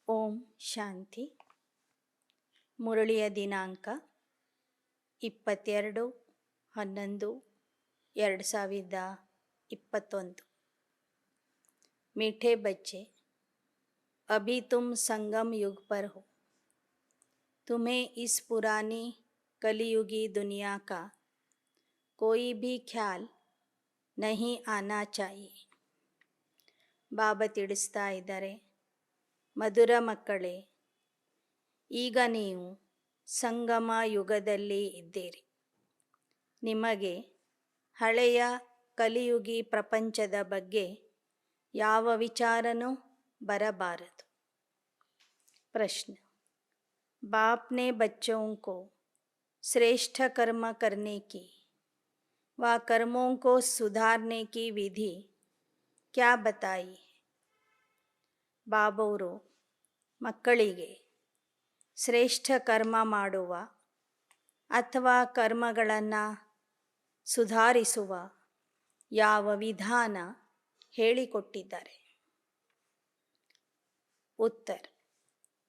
ಓಂ ಶಾಂತಿ. ಮುರಳಿಯ ದಿನಾಂಕ 22/11/2021। मीठे बच्चे, अभी तुम संगम युग पर हो। तुम्हें इस पुरानी कलियुगी दुनिया का कोई भी ख्याल नहीं आना चाहिए। ಬಾಬಾ ತಿಳಿಸ್ತಾ ಇದ್ದಾರೆ, ಮಧುರ ಮಕ್ಕಳೇ, ಈಗ ನೀವು ಸಂಗಮ ಯುಗದಲ್ಲಿ ಇದ್ದೀರಿ. ನಿಮಗೆ ಹಳೆಯ ಕಲಿಯುಗಿ ಪ್ರಪಂಚದ ಬಗ್ಗೆ ಯಾವ ವಿಚಾರನೂ ಬರಬಾರದು. ಪ್ರಶ್ನೆ: बाप ने बच्चों को श्रेष्ठ कर्म करने की व कर्मों को सुधारने की विधि क्या बताई है? ಬಾಬವರು ಮಕ್ಕಳಿಗೆ ಶ್ರೇಷ್ಠ ಕರ್ಮ ಮಾಡುವ ಅಥವಾ ಕರ್ಮಗಳನ್ನು ಸುಧಾರಿಸುವ ಯಾವ ವಿಧಾನ ಹೇಳಿಕೊಟ್ಟಿದ್ದಾರೆ? उत्तर: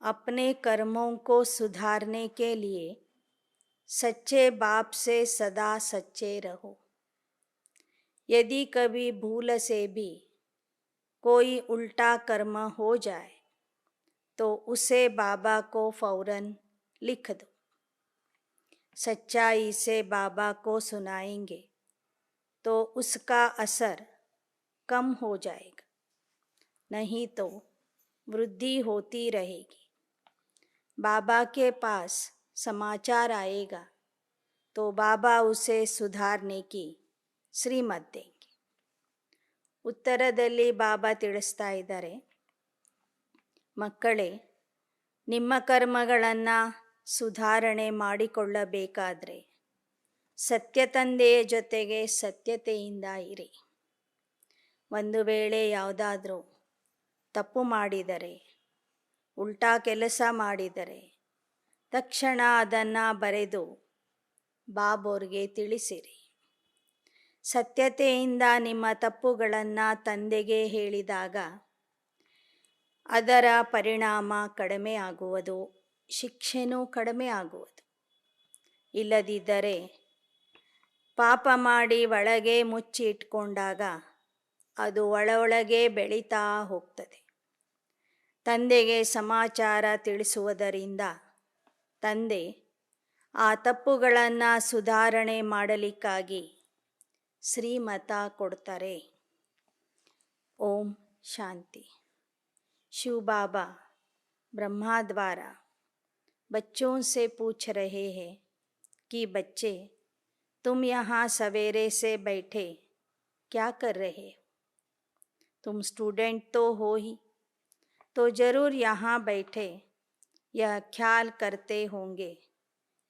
अपने कर्मों को सुधारने के लिए सच्चे बाप से सदा सच्चे रहो। यदि कभी भूल से भी कोई उल्टा कर्म हो जाए तो उसे बाबा को फौरन लिख दो। सच्चाई से बाबा को सुनाएंगे तो उसका असर कम हो जाएगा, नहीं तो वृद्धि होती रहेगी। बाबा के पास समाचार आएगा तो बाबा उसे सुधारने की श्रीमत देंगे. ಉತ್ತರದಲ್ಲಿ ಬಾಬಾ ತಿಳಿಸ್ತಾ ಇದ್ದಾರೆ, ಮಕ್ಕಳೇ, ನಿಮ್ಮ ಕರ್ಮಗಳನ್ನು ಸುಧಾರಣೆ ಮಾಡಿಕೊಳ್ಳಬೇಕಾದ್ರೆ ಸತ್ಯತಂದೆಯ ಜೊತೆಗೆ ಸತ್ಯತೆಯಿಂದ ಇರಿ. ಒಂದು ವೇಳೆ ಯಾವುದಾದ್ರೂ ತಪ್ಪು ಮಾಡಿದರೆ, ಉಲ್ಟಾ ಕೆಲಸ ಮಾಡಿದರೆ ತಕ್ಷಣ ಅದನ್ನು ಬರೆದು ಬಾಬೋರ್ಗೆ ತಿಳಿಸಿರಿ. ಸತ್ಯತೆಯಿಂದ ನಿಮ್ಮ ತಪ್ಪುಗಳನ್ನು ತಂದೆಗೆ ಹೇಳಿದಾಗ ಅದರ ಪರಿಣಾಮ ಕಡಿಮೆ ಆಗುವುದು, ಶಿಕ್ಷೆನೂ ಕಡಿಮೆ ಆಗುವುದು. ಇಲ್ಲದಿದ್ದರೆ ಪಾಪ ಮಾಡಿ ಒಳಗೆ ಮುಚ್ಚಿ ಇಟ್ಕೊಂಡಾಗ ಅದು ಒಳಗೆ ಬೆಳೀತಾ ಹೋಗ್ತದೆ. ತಂದೆಗೆ ಸಮಾಚಾರ ತಿಳಿಸುವುದರಿಂದ ತಂದೆ ಆ ತಪ್ಪುಗಳನ್ನು ಸುಧಾರಣೆ ಮಾಡಲಿಕ್ಕಾಗಿ ಶ್ರೀಮತ ಕೊಡ್ತಾರೆ. ओम शांति. शिव बाबा ब्रह्मा द्वारा बच्चों से पूछ रहे हैं कि बच्चे, तुम यहाँ सवेरे से बैठे क्या कर रहे हो? तुम स्टूडेंट तो हो ही, तो ज़रूर यहाँ बैठे यह ख्याल करते होंगे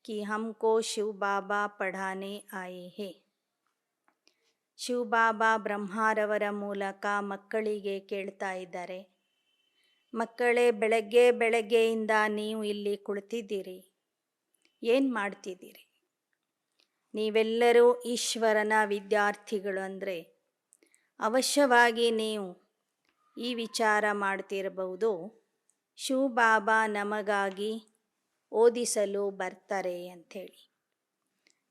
कि हमको शिव बाबा पढ़ाने आए हैं. ಶಿವಬಾಬಾ ಬ್ರಹ್ಮಾರವರ ಮೂಲಕ ಮಕ್ಕಳಿಗೆ ಕೇಳ್ತಾ ಇದ್ದಾರೆ, ಮಕ್ಕಳೇ, ಬೆಳಗ್ಗೆಯಿಂದ ನೀವು ಇಲ್ಲಿ ಕುಳಿತಿದ್ದೀರಿ, ಏನು ಮಾಡ್ತಿದ್ದೀರಿ? ನೀವೆಲ್ಲರೂ ಈಶ್ವರನ ವಿದ್ಯಾರ್ಥಿಗಳು ಅಂದರೆ ಅವಶ್ಯವಾಗಿ ನೀವು ಈ ವಿಚಾರ ಮಾಡ್ತಿರಬಹುದು, ಶಿವಬಾಬಾ ನಮಗಾಗಿ ಓದಿಸಲು ಬರ್ತಾರೆ ಅಂಥೇಳಿ.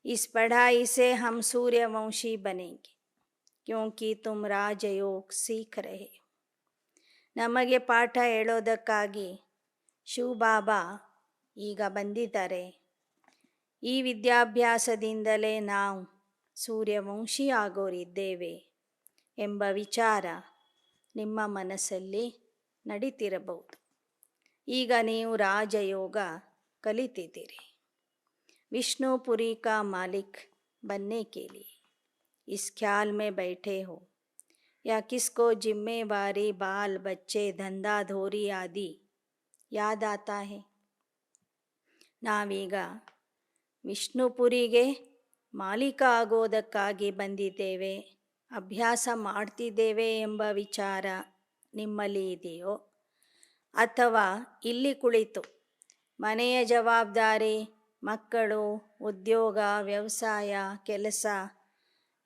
इस पढ़ाई से हम सूर्यवंशी बनेंगे क्योंकि तुम राजयोग सीख रहे हो. ನಮಗೆ ಪಾಠ ಹೇಳೋದಕ್ಕಾಗಿ ಶಿವಬಾಬಾ ಈಗ ಬಂದಿದ್ದಾರೆ. ಈ ವಿದ್ಯಾಭ್ಯಾಸದಿಂದಲೇ ನಾವು ಸೂರ್ಯವಂಶಿ ಆಗೋರಿದ್ದೇವೆ ಎಂಬ ವಿಚಾರ ನಿಮ್ಮ ಮನಸ್ಸಲ್ಲಿ ನಡೀತಿರಬಹುದು. ಈಗ ನೀವು ರಾಜಯೋಗ ಕಲಿತಿದ್ದೀರಿ. विष्णुपुरी का मालिक बनने के लिए इस ख्याल में बैठे हो या किसको जिम्मेवारी, बाल बच्चे, धंधा धोरी आदि याद आता है? ನಾವೀಗ ವಿಷ್ಣುಪುರಿಗೆ ಮಾಲೀಕ ಆಗೋದಕ್ಕಾಗಿ ಬಂದಿದ್ದೇವೆ, ಅಭ್ಯಾಸ ಮಾಡ್ತಿದ್ದೇವೆ ಎಂಬ ವಿಚಾರ ನಿಮ್ಮಲ್ಲಿ ಇದೆಯೋ? ಅಥವಾ ಇಲ್ಲಿ ಕುಳಿತು ಮನೆಯ ಜವಾಬ್ದಾರಿ, ಮಕ್ಕಳು, ಉದ್ಯೋಗ, ವ್ಯವಸಾಯ, ಕೆಲಸ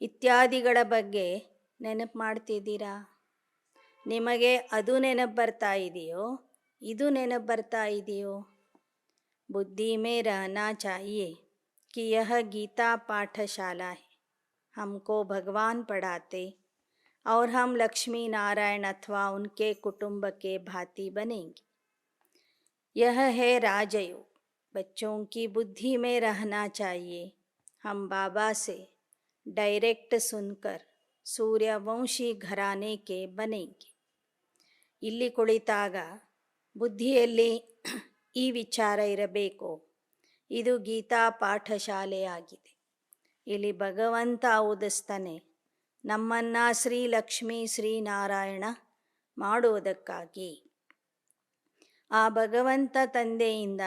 ಇತ್ಯಾದಿಗಳ ಬಗ್ಗೆ ನೆನಪು ಮಾಡ್ತಿದ್ದೀರಾ? ನಿಮಗೆ ಅದು ನೆನಪು ಬರ್ತಾ ಇದೆಯೋ ಇದು ನೆನಪು ಬರ್ತಾ ಇದೆಯೋ? बुद्धि में रहना चाहिए कि यह गीता पाठशाला है, हमको भगवान पढ़ाते और हम लक्ष्मी नारायण अथवा उनके कुटुंब के भांति बनेंगे। यह है राजयोग। बच्चों की बुद्धि में रहना चाहिए। हम बाबा से डायरेक्ट सुनकर सूर्यವಂಶಿ घराने के बनेंगे। ಇಲ್ಲಿ ಕುಳಿತಾಗ ಬುದ್ಧಿಯಲ್ಲಿ ಈ ವಿಚಾರ ಇರಬೇಕು, ಇದು ಗೀತಾ ಪಾಠಶಾಲೆಯಾಗಿದೆ. ಇಲ್ಲಿ ಭಗವಂತ ಓದಿಸ್ತಾನೆ, ನಮ್ಮನ್ನು ಶ್ರೀ ಲಕ್ಷ್ಮೀ ಶ್ರೀನಾರಾಯಣ ಮಾಡುವುದಕ್ಕಾಗಿ. ಆ ಭಗವಂತ ತಂದೆಯಿಂದ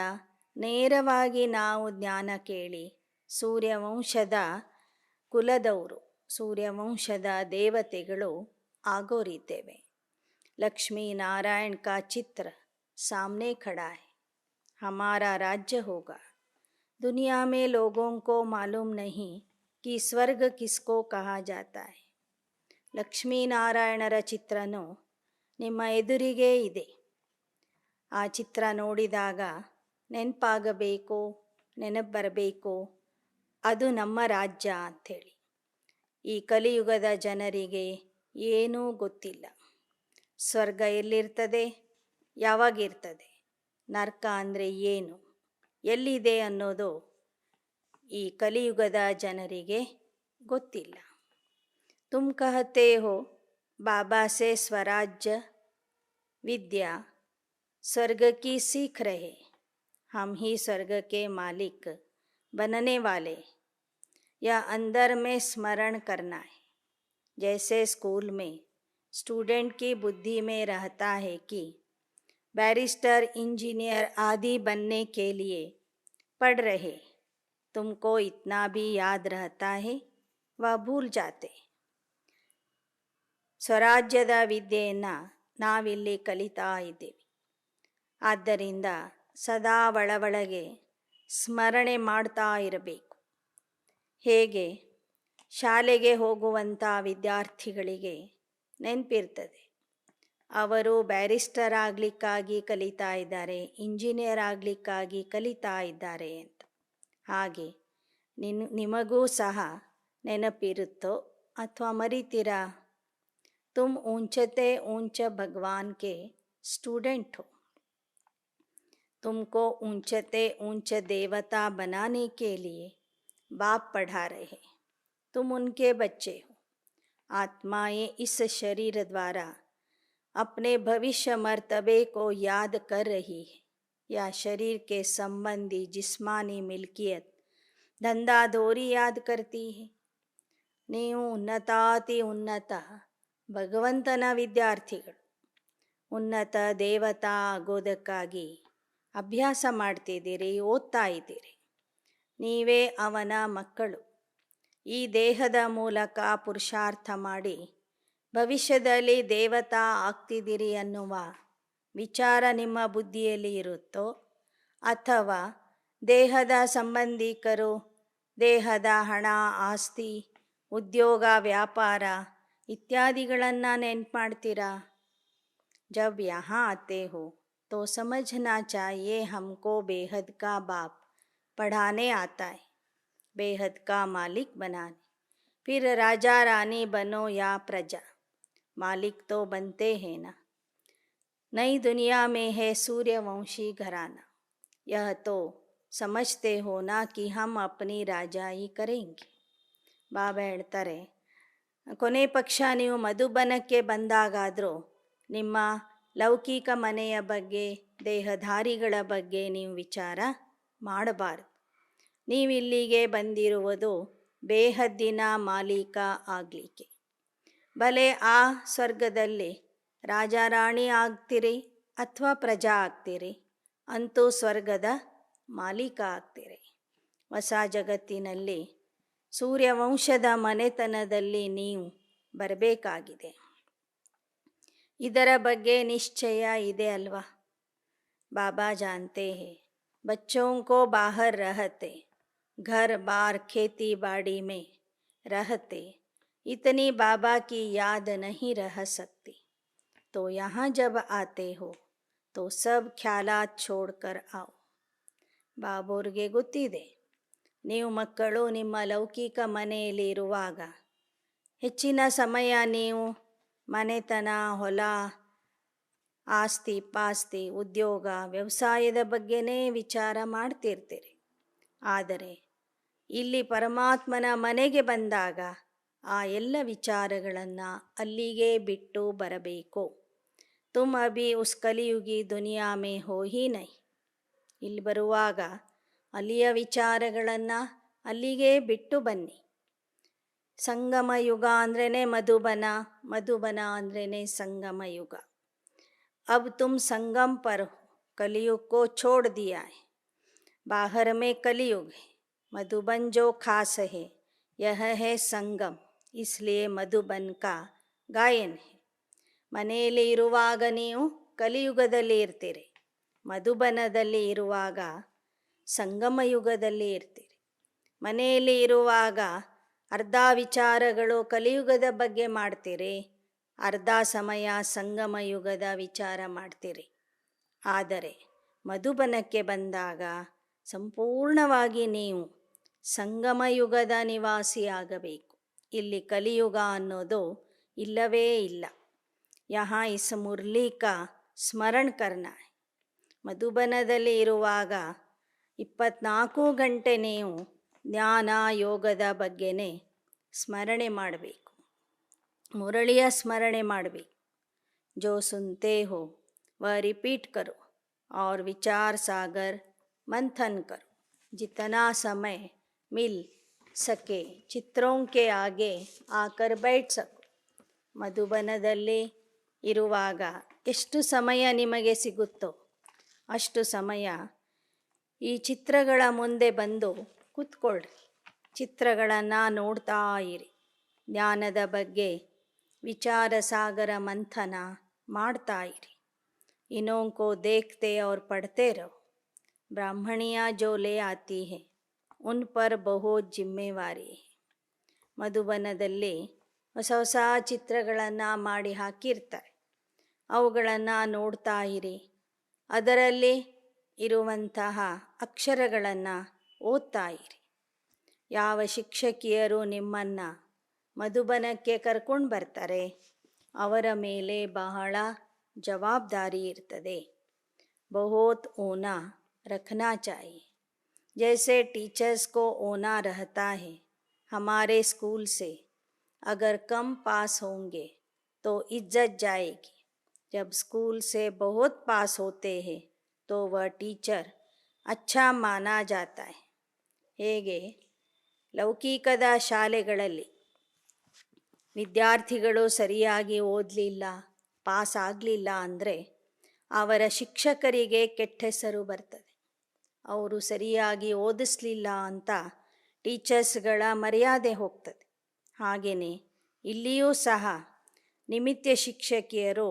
ನೇರವಾಗಿ ನಾವು ಜ್ಞಾನ ಕೇಳಿ ಸೂರ್ಯವಂಶದ ಕುಲದವರು, ಸೂರ್ಯವಂಶದ ದೇವತೆಗಳು ಆಗೋರಿದ್ದೇವೆ. लक्ष्मी नारायण का चित्र सामने खड़ा है। हमारा राज्य होगा। दुनिया में लोगों को मालूम नहीं कि स्वर्ग किसको कहा जाता है. ಲಕ್ಷ್ಮೀ ನಾರಾಯಣರ ಚಿತ್ರನೂ ನಿಮ್ಮ ಎದುರಿಗೆ ಇದೆ. ಆ ಚಿತ್ರ ನೋಡಿದಾಗ ನೆನಪಾಗಬೇಕು, ನೆನಪು ಬರಬೇಕು, ಅದು ನಮ್ಮ ರಾಜ್ಯ ಅಂಥೇಳಿ. ಈ ಕಲಿಯುಗದ ಜನರಿಗೆ ಏನೂ ಗೊತ್ತಿಲ್ಲ. ಸ್ವರ್ಗ ಎಲ್ಲಿರ್ತದೆ, ಯಾವಾಗಿರ್ತದೆ, ನರಕ ಅಂದರೆ ಏನು, ಎಲ್ಲಿದೆ ಅನ್ನೋದು ಈ ಕಲಿಯುಗದ ಜನರಿಗೆ ಗೊತ್ತಿಲ್ಲ. तुम कहते हो बाबा से स्वराज्य विद्या स्वर्ग की सीख रहे, हम ही स्वर्ग के मालिक बनने वाले, या अंदर में स्मरण करना है. जैसे स्कूल में स्टूडेंट की बुद्धि में रहता है कि बैरिस्टर इंजीनियर आदि बनने के लिए पढ़ रहे, तुमको इतना भी याद रहता है, वह भूल जाते. ಸ್ವರಾಜ್ಯದ ವಿದ್ಯೆಯನ್ನು ನಾವಿಲ್ಲಿ ಕಲಿತಾ ಇದ್ದೇವೆ. ಆದ್ದರಿಂದ ಸದಾ ಒಳಗೆ ಸ್ಮರಣೆ ಮಾಡ್ತಾ ಇರಬೇಕು. ಹೇಗೆ ಶಾಲೆಗೆ ಹೋಗುವಂಥ ವಿದ್ಯಾರ್ಥಿಗಳಿಗೆ ನೆನಪಿರ್ತದೆ, ಅವರು ಬ್ಯಾರಿಸ್ಟರ್ ಆಗಲಿಕ್ಕಾಗಿ ಕಲಿತಾ ಇದ್ದಾರೆ, ಇಂಜಿನಿಯರ್ ಆಗಲಿಕ್ಕಾಗಿ ಕಲಿತಾ ಇದ್ದಾರೆ ಅಂತ. ಹಾಗೆ ನಿಮಗೂ ಸಹ ನೆನಪಿರುತ್ತೋ ಅಥವಾ ಮರಿತೀರಾ? तुम ऊंचते ऊंच भगवान के स्टूडेंट हो. तुमको ऊंचते ऊंच देवता बनाने के लिए बाप पढ़ा रहे, तुम उनके बच्चे हो. आत्माएं इस शरीर द्वारा अपने भविष्य मर्तबे को याद कर रही है, या शरीर के संबंधी जिस्मानी मिल्कियत धंधा धोरी याद करती है. ನೀವು ಉನ್ನತಾತಿ ಉನ್ನತ ಭಗವಂತನ ವಿದ್ಯಾರ್ಥಿಗಳು. ಉನ್ನತ ದೇವತಾ ಆಗೋದಕ್ಕಾಗಿ ಅಭ್ಯಾಸ ಮಾಡ್ತಿದ್ದೀರಿ, ಓದ್ತಾ ಇದ್ದೀರಿ. ನೀವೇ ಅವನ ಮಕ್ಕಳು. ಈ ದೇಹದ ಮೂಲಕ ಪುರುಷಾರ್ಥ ಮಾಡಿ ಭವಿಷ್ಯದಲ್ಲಿ ದೇವತಾ ಆಗ್ತಿದ್ದೀರಿ ಅನ್ನುವ ವಿಚಾರ ನಿಮ್ಮ ಬುದ್ಧಿಯಲ್ಲಿ ಇರುತ್ತೋ, ಅಥವಾ ದೇಹದ ಸಂಬಂಧಿಕರು, ದೇಹದ ಹಣ, ಆಸ್ತಿ, ಉದ್ಯೋಗ, ವ್ಯಾಪಾರ ಇತ್ಯಾದಿಗಳನ್ನು ನೆನ್ಪು ಮಾಡ್ತೀರಾ? जब यहाँ आते हो तो समझना चाहिए हमको बेहद का बाप पढ़ाने आता है, बेहद का मालिक बनाने. फिर राजा रानी बनो या प्रजा, मालिक तो बनते हैं ना. नई दुनिया में है सूर्यवंशी घराना. यह तो समझते हो ना कि हम अपनी राजाई करेंगे. ಬಾಬಾ ಹೇಳ್ತಾರೆ, ಕೊನೆ ಪಕ್ಷ ನೀವು ಮಧುಬನಕ್ಕೆ ಬಂದಾಗಾದರೂ ನಿಮ್ಮ ಲೌಕಿಕ ಮನೆಯ ಬಗ್ಗೆ, ದೇಹಧಾರಿಗಳ ಬಗ್ಗೆ ನೀವು ವಿಚಾರ ಮಾಡಬಾರದು. ನೀವಿಲ್ಲಿಗೆ ಬಂದಿರುವುದು ಬೇಹದ್ದಿನ ಮಾಲೀಕ ಆಗಲಿಕ್ಕೆ. ಭಲೆ ಆ ಸ್ವರ್ಗದಲ್ಲಿ ರಾಜಾರಾಣಿ ಆಗ್ತೀರಿ ಅಥವಾ ಪ್ರಜಾ ಆಗ್ತೀರಿ, ಅಂತೂ ಸ್ವರ್ಗದ ಮಾಲೀಕ ಆಗ್ತೀರಿ. ಹೊಸ ಜಗತ್ತಿನಲ್ಲಿ ಸೂರ್ಯವಂಶದ ಮನೆತನದಲ್ಲಿ ನೀವು ಬರಬೇಕಾಗಿದೆ. ಇದರ ಬಗ್ಗೆ ನಿಶ್ಚಯ ಇದೆ ಅಲ್ವಾ? बाबा जानते हैं बच्चों को बाहर रहते, घर बार खेती बाड़ी में रहते इतनी बाबा की याद नहीं रह सकती. तो यहाँ जब आते हो तो सब ख्यालात छोड़कर आओ. ಬಾಬೋರ್ಗೆ ಗೊತ್ತಿದೆ, ನೀವು ಮಕ್ಕಳು ನಿಮ್ಮ ಲೌಕಿಕ ಮನೆಯಲ್ಲಿ ಇರುವಾಗ ಹೆಚ್ಚಿನ ಸಮಯ ನೀವು ಮನೆತನ, ಹೊಲ, ಆಸ್ತಿ ಪಾಸ್ತಿ, ಉದ್ಯೋಗ, ವ್ಯವಸಾಯದ ಬಗ್ಗೆನೇ ವಿಚಾರ ಮಾಡ್ತಿರ್ತೀರಿ. ಆದರೆ ಇಲ್ಲಿ ಪರಮಾತ್ಮನ ಮನೆಗೆ ಬಂದಾಗ ಆ ಎಲ್ಲ ವಿಚಾರಗಳನ್ನು ಅಲ್ಲಿಗೆ ಬಿಟ್ಟು ಬರಬೇಕು. ತುಮ್ ಅಭಿ ಉಸ್ ಕಲಿಯುಗಿ ದುನಿಯಾ ಮೇ ಹೋ ಹಿ ನೈ. ಇಲ್ಲಿ ಬರುವಾಗ ಅಲ್ಲಿಯ ವಿಚಾರಗಳನ್ನು ಅಲ್ಲಿಗೆ ಬಿಟ್ಟು ಬನ್ನಿ. ಸಂಗಮ ಯುಗ ಅಂದ್ರೇ ಮಧುಬನ, ಮಧುಬನ ಅಂದ್ರೇ ಸಂಗಮ ಯುಗ. अब तुम संगम पर हो, कलयुग को छोड़ दिया है. बाहर में कलयुग है, मधुबन जो खास है यह है संगम, इसलिए मधुबन का ಗಾಯನ है. ಮನೆಯಲ್ಲಿ ಇರುವಾಗ ನೀವು ಕಲಿಯುಗದಲ್ಲಿ ಇರ್ತೀರಿ, ಮಧುಬನದಲ್ಲಿ ಇರುವಾಗ ಸಂಗಮ ಯುಗದಲ್ಲಿ ಇರ್ತೀರಿ. ಮನೆಯಲ್ಲಿ ಇರುವಾಗ ಅರ್ಧ ವಿಚಾರಗಳು ಕಲಿಯುಗದ ಬಗ್ಗೆ ಮಾಡ್ತೀರಿ, ಅರ್ಧ ಸಮಯ ಸಂಗಮ ಯುಗದ ವಿಚಾರ ಮಾಡ್ತೀರಿ. ಆದರೆ ಮಧುಬನಕ್ಕೆ ಬಂದಾಗ ಸಂಪೂರ್ಣವಾಗಿ ನೀವು ಸಂಗಮ ಯುಗದ ನಿವಾಸಿಯಾಗಬೇಕು. ಇಲ್ಲಿ ಕಲಿಯುಗ ಅನ್ನೋದು ಇಲ್ಲವೇ ಇಲ್ಲ. ಯಹಾ ಇಸ್ ಮುರಳಿ ಕಾ ಸ್ಮರಣ ಕರ್ನ ಹೈ. ಮಧುಬನದಲ್ಲಿ ಇರುವಾಗ 24 ಗಂಟೆ ನೀವು ಜ್ಞಾನ ಯೋಗದ ಬಗ್ಗೆನೇ ಸ್ಮರಣೆ ಮಾಡಬೇಕು, ಮುರಳಿಯ ಸ್ಮರಣೆ ಮಾಡಬೇಕು. जो सुनते हो वह रिपीट करो और विचार सागर मंथन करो. जितना समय मिल सके चित्रों के आगे आकर बैठ सको. ಮಧುಬನದಲ್ಲಿ ಇರುವಾಗ ಎಷ್ಟು ಸಮಯ ನಿಮಗೆ ಸಿಗುತ್ತೋ ಅಷ್ಟು ಸಮಯ ಈ ಚಿತ್ರಗಳ ಮುಂದೆ ಬಂದು ಕೂತ್ಕೊಳ್ಳ್ರಿ. ಚಿತ್ರಗಳನ್ನು ನೋಡ್ತಾ ಇರಿ. ಜ್ಞಾನದ ಬಗ್ಗೆ विचार सागर मंथन ಮಾಡ್ತಾ ಇರಿ. इनों को देखते और पढ़ते रहो. ब्राह्मणियाँ जो ले आती है उन पर बहुत जिम्मेवारी है. ಮಧುಬನದಲ್ಲಿ ಹೊಸ ಹೊಸ ಚಿತ್ರಗಳನ್ನು ಮಾಡಿ ಹಾಕಿರ್ತಾರೆ. ಅವುಗಳನ್ನು ನೋಡ್ತಾ ಇರಿ. ಅದರಲ್ಲಿ ಇರುವಂತಹ ಅಕ್ಷರಗಳನ್ನು ಓದ್ತಾ ಇರಿ. ಯಾವ ಶಿಕ್ಷಕಿಯರು ನಿಮ್ಮನ್ನು ಮಧುಬನಕ್ಕೆ ಕರ್ಕೊಂಡು ಬರ್ತಾರೆ ಅವರ ಮೇಲೆ ಬಹಳ ಜವಾಬ್ದಾರಿ ಇರ್ತದೆ. ಬಹುತ್ ಓನಾ ರಖನಾ ಚಾಹಿए. जैसे टीचर्स को ओना रहता है हमारे स्कूल से, अगर कम पास होंगे तो इज्जत जाएगी. जब स्कूल से बहुत पास होते हैं तो वह टीचर अच्छा माना जाता है. ಹೇಗೆ ಲೌಕಿಕದ ಶಾಲೆಗಳಲ್ಲಿ ವಿದ್ಯಾರ್ಥಿಗಳು ಸರಿಯಾಗಿ ಓದಲಿಲ್ಲ, ಪಾಸ್ ಆಗಲಿಲ್ಲ ಅಂದರೆ ಅವರ ಶಿಕ್ಷಕರಿಗೆ ಕೆಟ್ಟ ಹೆಸರು ಬರ್ತದೆ. ಅವರು ಸರಿಯಾಗಿ ಓದಿಸ್ಲಿಲ್ಲ ಅಂತ ಟೀಚರ್ಸ್ಗಳ ಮರ್ಯಾದೆ ಹೋಗ್ತದೆ. ಹಾಗೆಯೇ ಇಲ್ಲಿಯೂ ಸಹ ನಿಮಿತ್ತ ಶಿಕ್ಷಕಿಯರು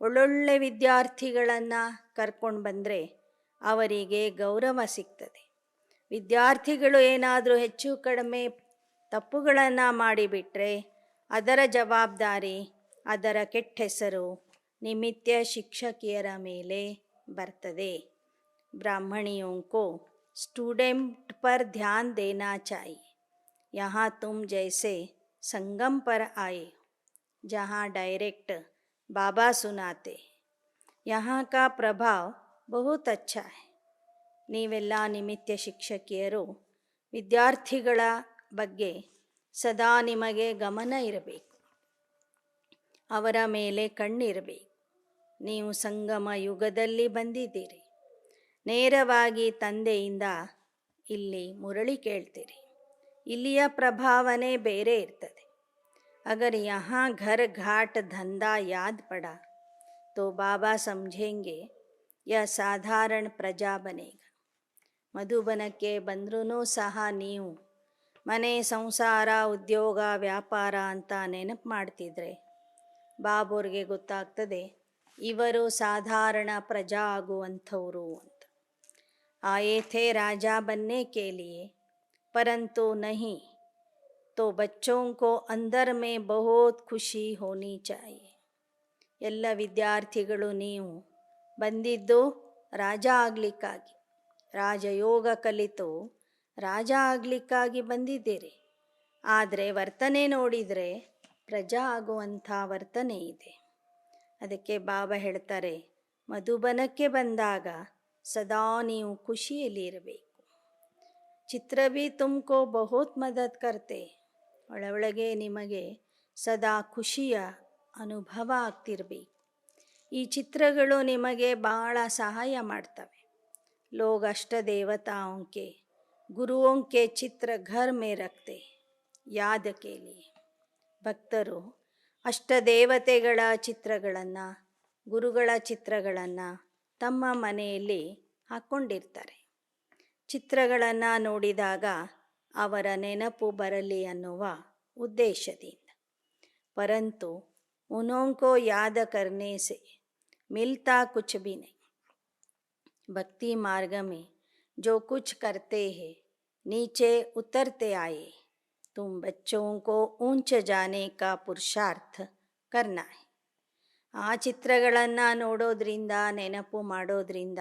ಒಳ್ಳೊಳ್ಳೆ ವಿದ್ಯಾರ್ಥಿಗಳನ್ನು ಕರ್ಕೊಂಡು ಬಂದರೆ ಅವರಿಗೆ ಗೌರವ ಸಿಗ್ತದೆ. ವಿದ್ಯಾರ್ಥಿಗಳು ಏನಾದರೂ ಹೆಚ್ಚು ಕಡಿಮೆ ತಪ್ಪುಗಳನ್ನು ಮಾಡಿಬಿಟ್ರೆ ಅದರ ಜವಾಬ್ದಾರಿ, ಅದರ ಕೆಟ್ಟ ಹೆಸರು ನಿಮಿತ್ತ ಶಿಕ್ಷಕಿಯರ ಮೇಲೆ ಬರ್ತದೆ. ब्राह्मणियों को स्टूडेंट पर ध्यान देना चाहिए. यहाँ तुम जैसे संगम पर आए जहाँ डायरेक्ट बाबा सुनाते. यहाँ का प्रभाव बहुत अच्छा है. ನೀವೆಲ್ಲ ನಿಮಿತ್ತ ಶಿಕ್ಷಕಿಯರು ವಿದ್ಯಾರ್ಥಿಗಳ ಬಗ್ಗೆ ಸದಾ ನಿಮಗೆ ಗಮನ ಇರಬೇಕು, ಅವರ ಮೇಲೆ ಕಣ್ಣಿರಬೇಕು. ನೀವು ಸಂಗಮ ಯುಗದಲ್ಲಿ ಬಂದಿದ್ದೀರಿ. ನೇರವಾಗಿ ತಂದೆಯಿಂದ ಇಲ್ಲಿ ಮುರಳಿ ಕೇಳ್ತೀರಿ. ಇಲ್ಲಿಯ ಪ್ರಭಾವನೆ ಬೇರೆ ಇರ್ತದೆ. ಅಗರ್ ಯಹಾ ಘರ್ ಘಾಟ್ ಧಂಧಾ ಯಾದ್ ಪಡಾ तो बाबा समझेंगे यह साधारण प्रजा बनेगा. ಮಧುಬನಕ್ಕೆ ಬಂದ್ರೂ ಸಹ ನೀವು ಮನೆ, ಸಂಸಾರ, ಉದ್ಯೋಗ, ವ್ಯಾಪಾರ ಅಂತ ನೆನಪು ಮಾಡ್ತಿದ್ರೆ ಬಾಬೋರ್ಗೆ ಗೊತ್ತಾಗ್ತದೆ ಇವರು ಸಾಧಾರಣ ಪ್ರಜಾ ಆಗುವಂಥವರು ಅಂತ. आए थे राजा बनने के लिए परंतु नहीं तो बच्चों को अंदर में बहुत खुशी होनी चाहिए. ಎಲ್ಲ ವಿದ್ಯಾರ್ಥಿಗಳು ನೀವು ಬಂದಿದ್ದು ರಾಜ ಆಗಲಿಕ್ಕಾಗಿ, ರಾಜಯೋಗ ಕಲಿತು ರಾಜ ಆಗಲಿಕ್ಕಾಗಿ ಬಂದಿದ್ದೀರಿ. ಆದರೆ ವರ್ತನೆ ನೋಡಿದರೆ ಪ್ರಜಾ ಆಗುವಂಥ ವರ್ತನೆ ಇದೆ. ಅದಕ್ಕೆ ಬಾಬಾ ಹೇಳ್ತಾರೆ, ಮಧುಬನಕ್ಕೆ ಬಂದಾಗ ಸದಾ ನೀವು ಖುಷಿಯಲ್ಲಿ ಇರಬೇಕು. ಚಿತ್ರ ಭೀ ತುಮಕೋ ಬಹುತ್ ಮದತ್ ಕರ್ತೆ. ಒಳಗೆ ನಿಮಗೆ ಸದಾ ಖುಷಿಯ ಅನುಭವ ಆಗ್ತಿರ್ಬೇಕು. ಈ ಚಿತ್ರಗಳು ನಿಮಗೆ ಬಹಳ ಸಹಾಯ ಮಾಡ್ತವೆ. ಲೋग ಅಷ್ಟ ದೇವತಾओं के गुरुओं के ಚಿತ್ರ घर में रखते याद के लिए. ಭಕ್ತರು ಅಷ್ಟ ದೇವತೆಗಳ ಚಿತ್ರಗಳನ್ನು, ಗುರುಗಳ ಚಿತ್ರಗಳನ್ನು ತಮ್ಮ ಮನೆಯಲ್ಲಿ ಹಾಕ್ಕೊಂಡಿರ್ತಾರೆ. ಚಿತ್ರಗಳನ್ನು ನೋಡಿದಾಗ ಅವರ ನೆನಪು ಬರಲಿ ಅನ್ನುವ ಉದ್ದೇಶದಿಂದ. ಪರಂತು ಉನ್ಹೋಂಕೋ ಯಾದ ಕರ್ನೆ ಸೆ ಮಿಲ್ತಾ ಕುಚ್ ಭಿ ನಹೀಂ. भक्ति मार्ग में जो कुछ करते हैं नीचे उतरते आए. तुम बच्चों को ऊंच जाने का पुरुषार्थ करना है. ಆ ಚಿತ್ರಗಳನ್ನು ನೋಡೋದ್ರಿಂದ, ನೆನಪು ಮಾಡೋದ್ರಿಂದ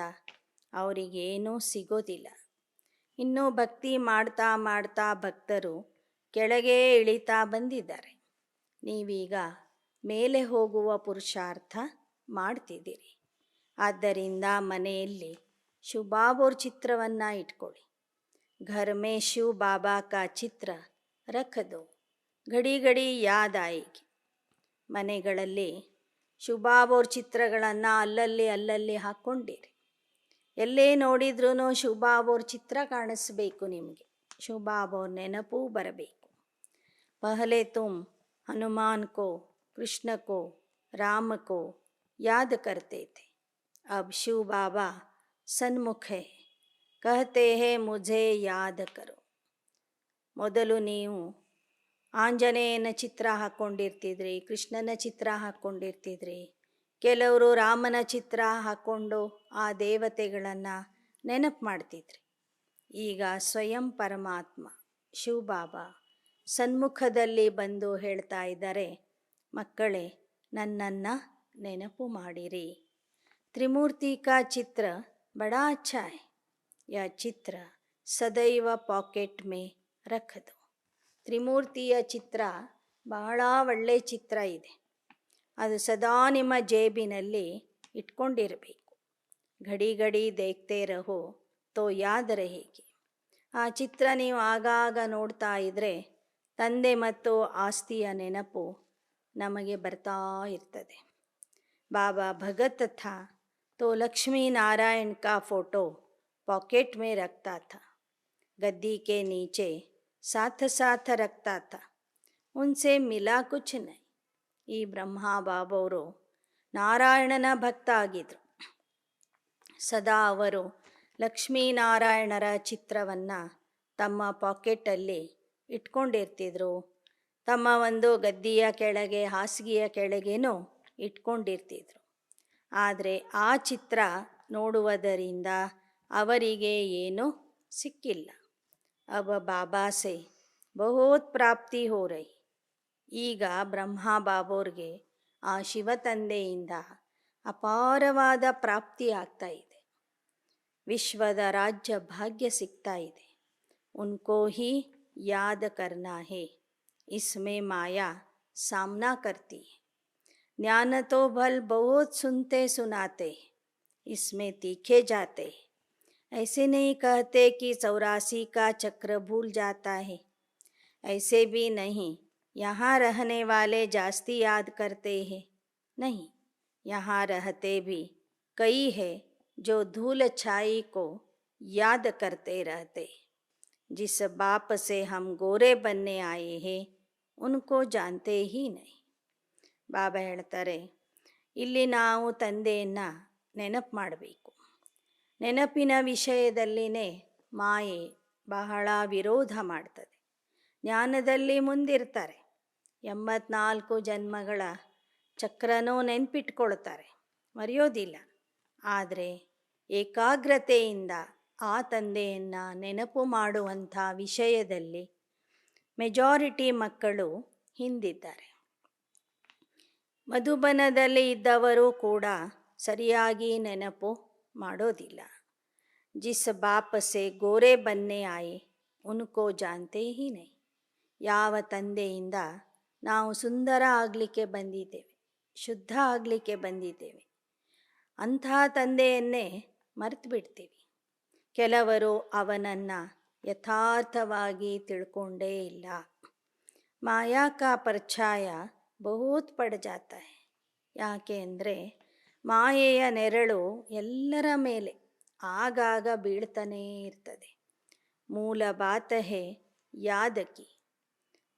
ಅವರಿಗೇನೂ ಸಿಗೋದಿಲ್ಲ. ಇನ್ನೂ ಭಕ್ತಿ ಮಾಡ್ತಾ ಮಾಡ್ತಾ ಭಕ್ತರು ಕೆಳಗೆ ಇಳಿತಾ ಬಂದಿದ್ದಾರೆ. ನೀವೀಗ ಮೇಲೆ ಹೋಗುವ ಪುರುಷಾರ್ಥ ಮಾಡ್ತಿದ್ದೀರಿ. ಆದ್ದರಿಂದ ಮನೆಯಲ್ಲಿ ಶಿವಬಾಬೋರ ಚಿತ್ರವನ್ನು ಇಟ್ಕೊಳ್ಳಿ. घर में शिव बाबा का ಚಿತ್ರ रख दो, घड़ी घड़ी याद आएगी. ಮನೆಗಳಲ್ಲಿ ಶಿವಬಾಬೋರ ಚಿತ್ರಗಳನ್ನು ಅಲ್ಲಲ್ಲಿ ಹಾಕ್ಕೊಂಡಿರಿ. ಎಲ್ಲೇ ನೋಡಿದ್ರೂ ಶಿವಬಾಬೋರ ಚಿತ್ರ ಕಾಣಿಸ್ಬೇಕು ನಿಮಗೆ. ಶಿವಬಾಬೋರ ನೆನಪು ಬರಬೇಕು. ಪಹಲೆ ತುಮ್ ಹನುಮಾನ್ ಕೋ, ಕೃಷ್ಣ ಕೋ, ರಾಮ ಕೋ ಯಾದ್ ಕರ್ತೆ ಥೆ. अब शिव बाबा सन्मुख है, कहते हैं मुझे याद करो. ಮೊದಲು ನೀವು ಆಂಜನೇಯನ ಚಿತ್ರ ಹಾಕ್ಕೊಂಡಿರ್ತಿದ್ರಿ, ಕೃಷ್ಣನ ಚಿತ್ರ ಹಾಕ್ಕೊಂಡಿರ್ತಿದ್ರಿ. ಕೆಲವರು ರಾಮನ ಚಿತ್ರ ಹಾಕ್ಕೊಂಡು ಆ ದೇವತೆಗಳನ್ನು ನೆನಪು ಮಾಡ್ತಿದ್ರಿ. ಈಗ ಸ್ವಯಂ ಪರಮಾತ್ಮ ಶಿವಬಾಬಾ ಸನ್ಮುಖದಲ್ಲಿ ಬಂದು ಹೇಳ್ತಾ ಇದ್ದಾರೆ, ಮಕ್ಕಳೇ ನನ್ನನ್ನು ನೆನಪು ಮಾಡಿರಿ. त्रिमूर्ति का चित्र बड़ा अच्छा है. यह चित्र सदैव पॉकेट में रख दो. ತ್ರಿಮೂರ್ತಿಯ ಚಿತ್ರ ಬಹಳ ಒಳ್ಳೆಯ ಚಿತ್ರ ಇದೆ. ಅದು ಸದಾ ನಿಮ್ಮ ಜೇಬಿನಲ್ಲಿ ಇಟ್ಕೊಂಡಿರಬೇಕು. ಘಡಿ ಘಡಿ ದೇಖ್ತೇ ರಹೋ ತೋ ಯಾದ್ ರಹೇಗಿ. ಆ ಚಿತ್ರ ನೀವು ಆಗಾಗ ನೋಡ್ತಾ ಇದ್ದರೆ ತಂದೆ ಮತ್ತು ಆಸ್ತಿಯ ನೆನಪು ನಮಗೆ ಬರ್ತಾ ಇರ್ತದೆ. ಬಾಬಾ ಭಗತ್ ಥಾ तो लक्ष्मी नारायण का फ़ोटो पॉकेट में रखता था, गद्दी के नीचे साथ साथ रखता था. उनसे मिला कुछ नहीं. ಈ ಬ್ರಹ್ಮ ಬಾಬವರು ನಾರಾಯಣನ ಭಕ್ತ ಆಗಿದ್ದರು. ಸದಾ ಅವರು ಲಕ್ಷ್ಮೀನಾರಾಯಣರ ಚಿತ್ರವನ್ನು ತಮ್ಮ ಪಾಕೆಟಲ್ಲಿ ಇಟ್ಕೊಂಡಿರ್ತಿದ್ರು. ತಮ್ಮ ಒಂದು ಗದ್ದಿಯ ಕೆಳಗೆ, ಹಾಸಿಗೆಯ ಕೆಳಗೇನೂ ಇಟ್ಕೊಂಡಿರ್ತಿದ್ರು. ಆದರೆ ಆ ಚಿತ್ರ ನೋಡುವುದರಿಂದ ಅವರಿಗೆ ಏನೂ ಸಿಕ್ಕಿಲ್ಲ. ಅಬ ಬಾಬಾ ಸೆ ಬಹುತ್ ಪ್ರಾಪ್ತಿ ಹೋ ರಹಿ. ಈಗ ಬ್ರಹ್ಮ ಬಾಬೋರ್ಗೆ ಆ ಶಿವತಂದೆಯಿಂದ ಅಪಾರವಾದ ಪ್ರಾಪ್ತಿ ಆಗ್ತಾ ಇದೆ. ವಿಶ್ವದ ರಾಜ್ಯ ಭಾಗ್ಯ ಸಿಗ್ತಾ ಇದೆ. ಉನ್ಕೋ ಹಿ ಯಾದ್ ಕರ್ನಾ ಹೇ, ಇಸ್ಮೇ ಮಾಯಾ ಸಾಮ್ನಾ ಕರ್ತಿ ಹೈ. ज्ञान तो भल बहुत सुनते सुनाते, इसमें तीखे जाते. ऐसे नहीं कहते कि 84 का चक्र भूल जाता है. ऐसे भी नहीं यहाँ रहने वाले जास्ती याद करते हैं. नहीं, यहाँ रहते भी कई है जो धूल छाई को याद करते रहते. जिस बाप से हम गोरे बनने आए हैं उनको जानते ही नहीं. ಬಾಬಾ ಹೇಳ್ತಾರೆ, ಇಲ್ಲಿ ನಾವು ತಂದೆಯನ್ನು ನೆನಪು ಮಾಡಬೇಕು. ನೆನಪಿನ ವಿಷಯದಲ್ಲಿನೇ ಮಾಯೆ ಬಹಳ ವಿರೋಧ ಮಾಡ್ತದೆ. ಜ್ಞಾನದಲ್ಲಿ ಮುಂದಿರ್ತಾರೆ. 84 ಜನ್ಮಗಳ ಚಕ್ರನೂ ನೆನಪಿಟ್ಕೊಳ್ತಾರೆ, ಮರೆಯೋದಿಲ್ಲ. ಆದರೆ ಏಕಾಗ್ರತೆಯಿಂದ ಆ ತಂದೆಯನ್ನು ನೆನಪು ಮಾಡುವಂಥ ವಿಷಯದಲ್ಲಿ ಮೆಜಾರಿಟಿ ಮಕ್ಕಳು ಹಿಂದಿದ್ದಾರೆ. ಮಧುಬನದಲ್ಲಿ ಇದ್ದವರು ಕೂಡ ಸರಿಯಾಗಿ ನೆನಪು ಮಾಡೋದಿಲ್ಲ. ಜಿಸ್ ಬಾಪ್ ಸೆ ಗೋರೆ ಬನ್ನೆ ಆಯೆ ಉನ್ಕೋ ಜಾನ್ತೆ ಹಿ ನೈ. ಯಾವ ತಂದೆಯಿಂದ ನಾವು ಸುಂದರ ಆಗಲಿಕ್ಕೆ ಬಂದಿದ್ದೇವೆ, ಶುದ್ಧ ಆಗಲಿಕ್ಕೆ ಬಂದಿದ್ದೇವೆ, ಅಂಥ ತಂದೆಯನ್ನೇ ಮರೆತು ಬಿಡ್ತೀವಿ. ಕೆಲವರು ಅವನನ್ನು ಯಥಾರ್ಥವಾಗಿ ತಿಳ್ಕೊಂಡೇ ಇಲ್ಲ. ಮಾಯಾ ಕಾ ಪರ್ಛಾಯ ಬಹುತ್ ಪಡ್ ಜಾತ ಹೈ. ಯಾಕೆ ಅಂದರೆ ಮಾಯೆಯ ನೆರಳು ಎಲ್ಲರ ಮೇಲೆ ಆಗಾಗ ಬೀಳ್ತಾನೇ ಇರ್ತದೆ. ಮೂಲ ಬಾತ್ ಹೇ ಯಾದ್ ಕಿ.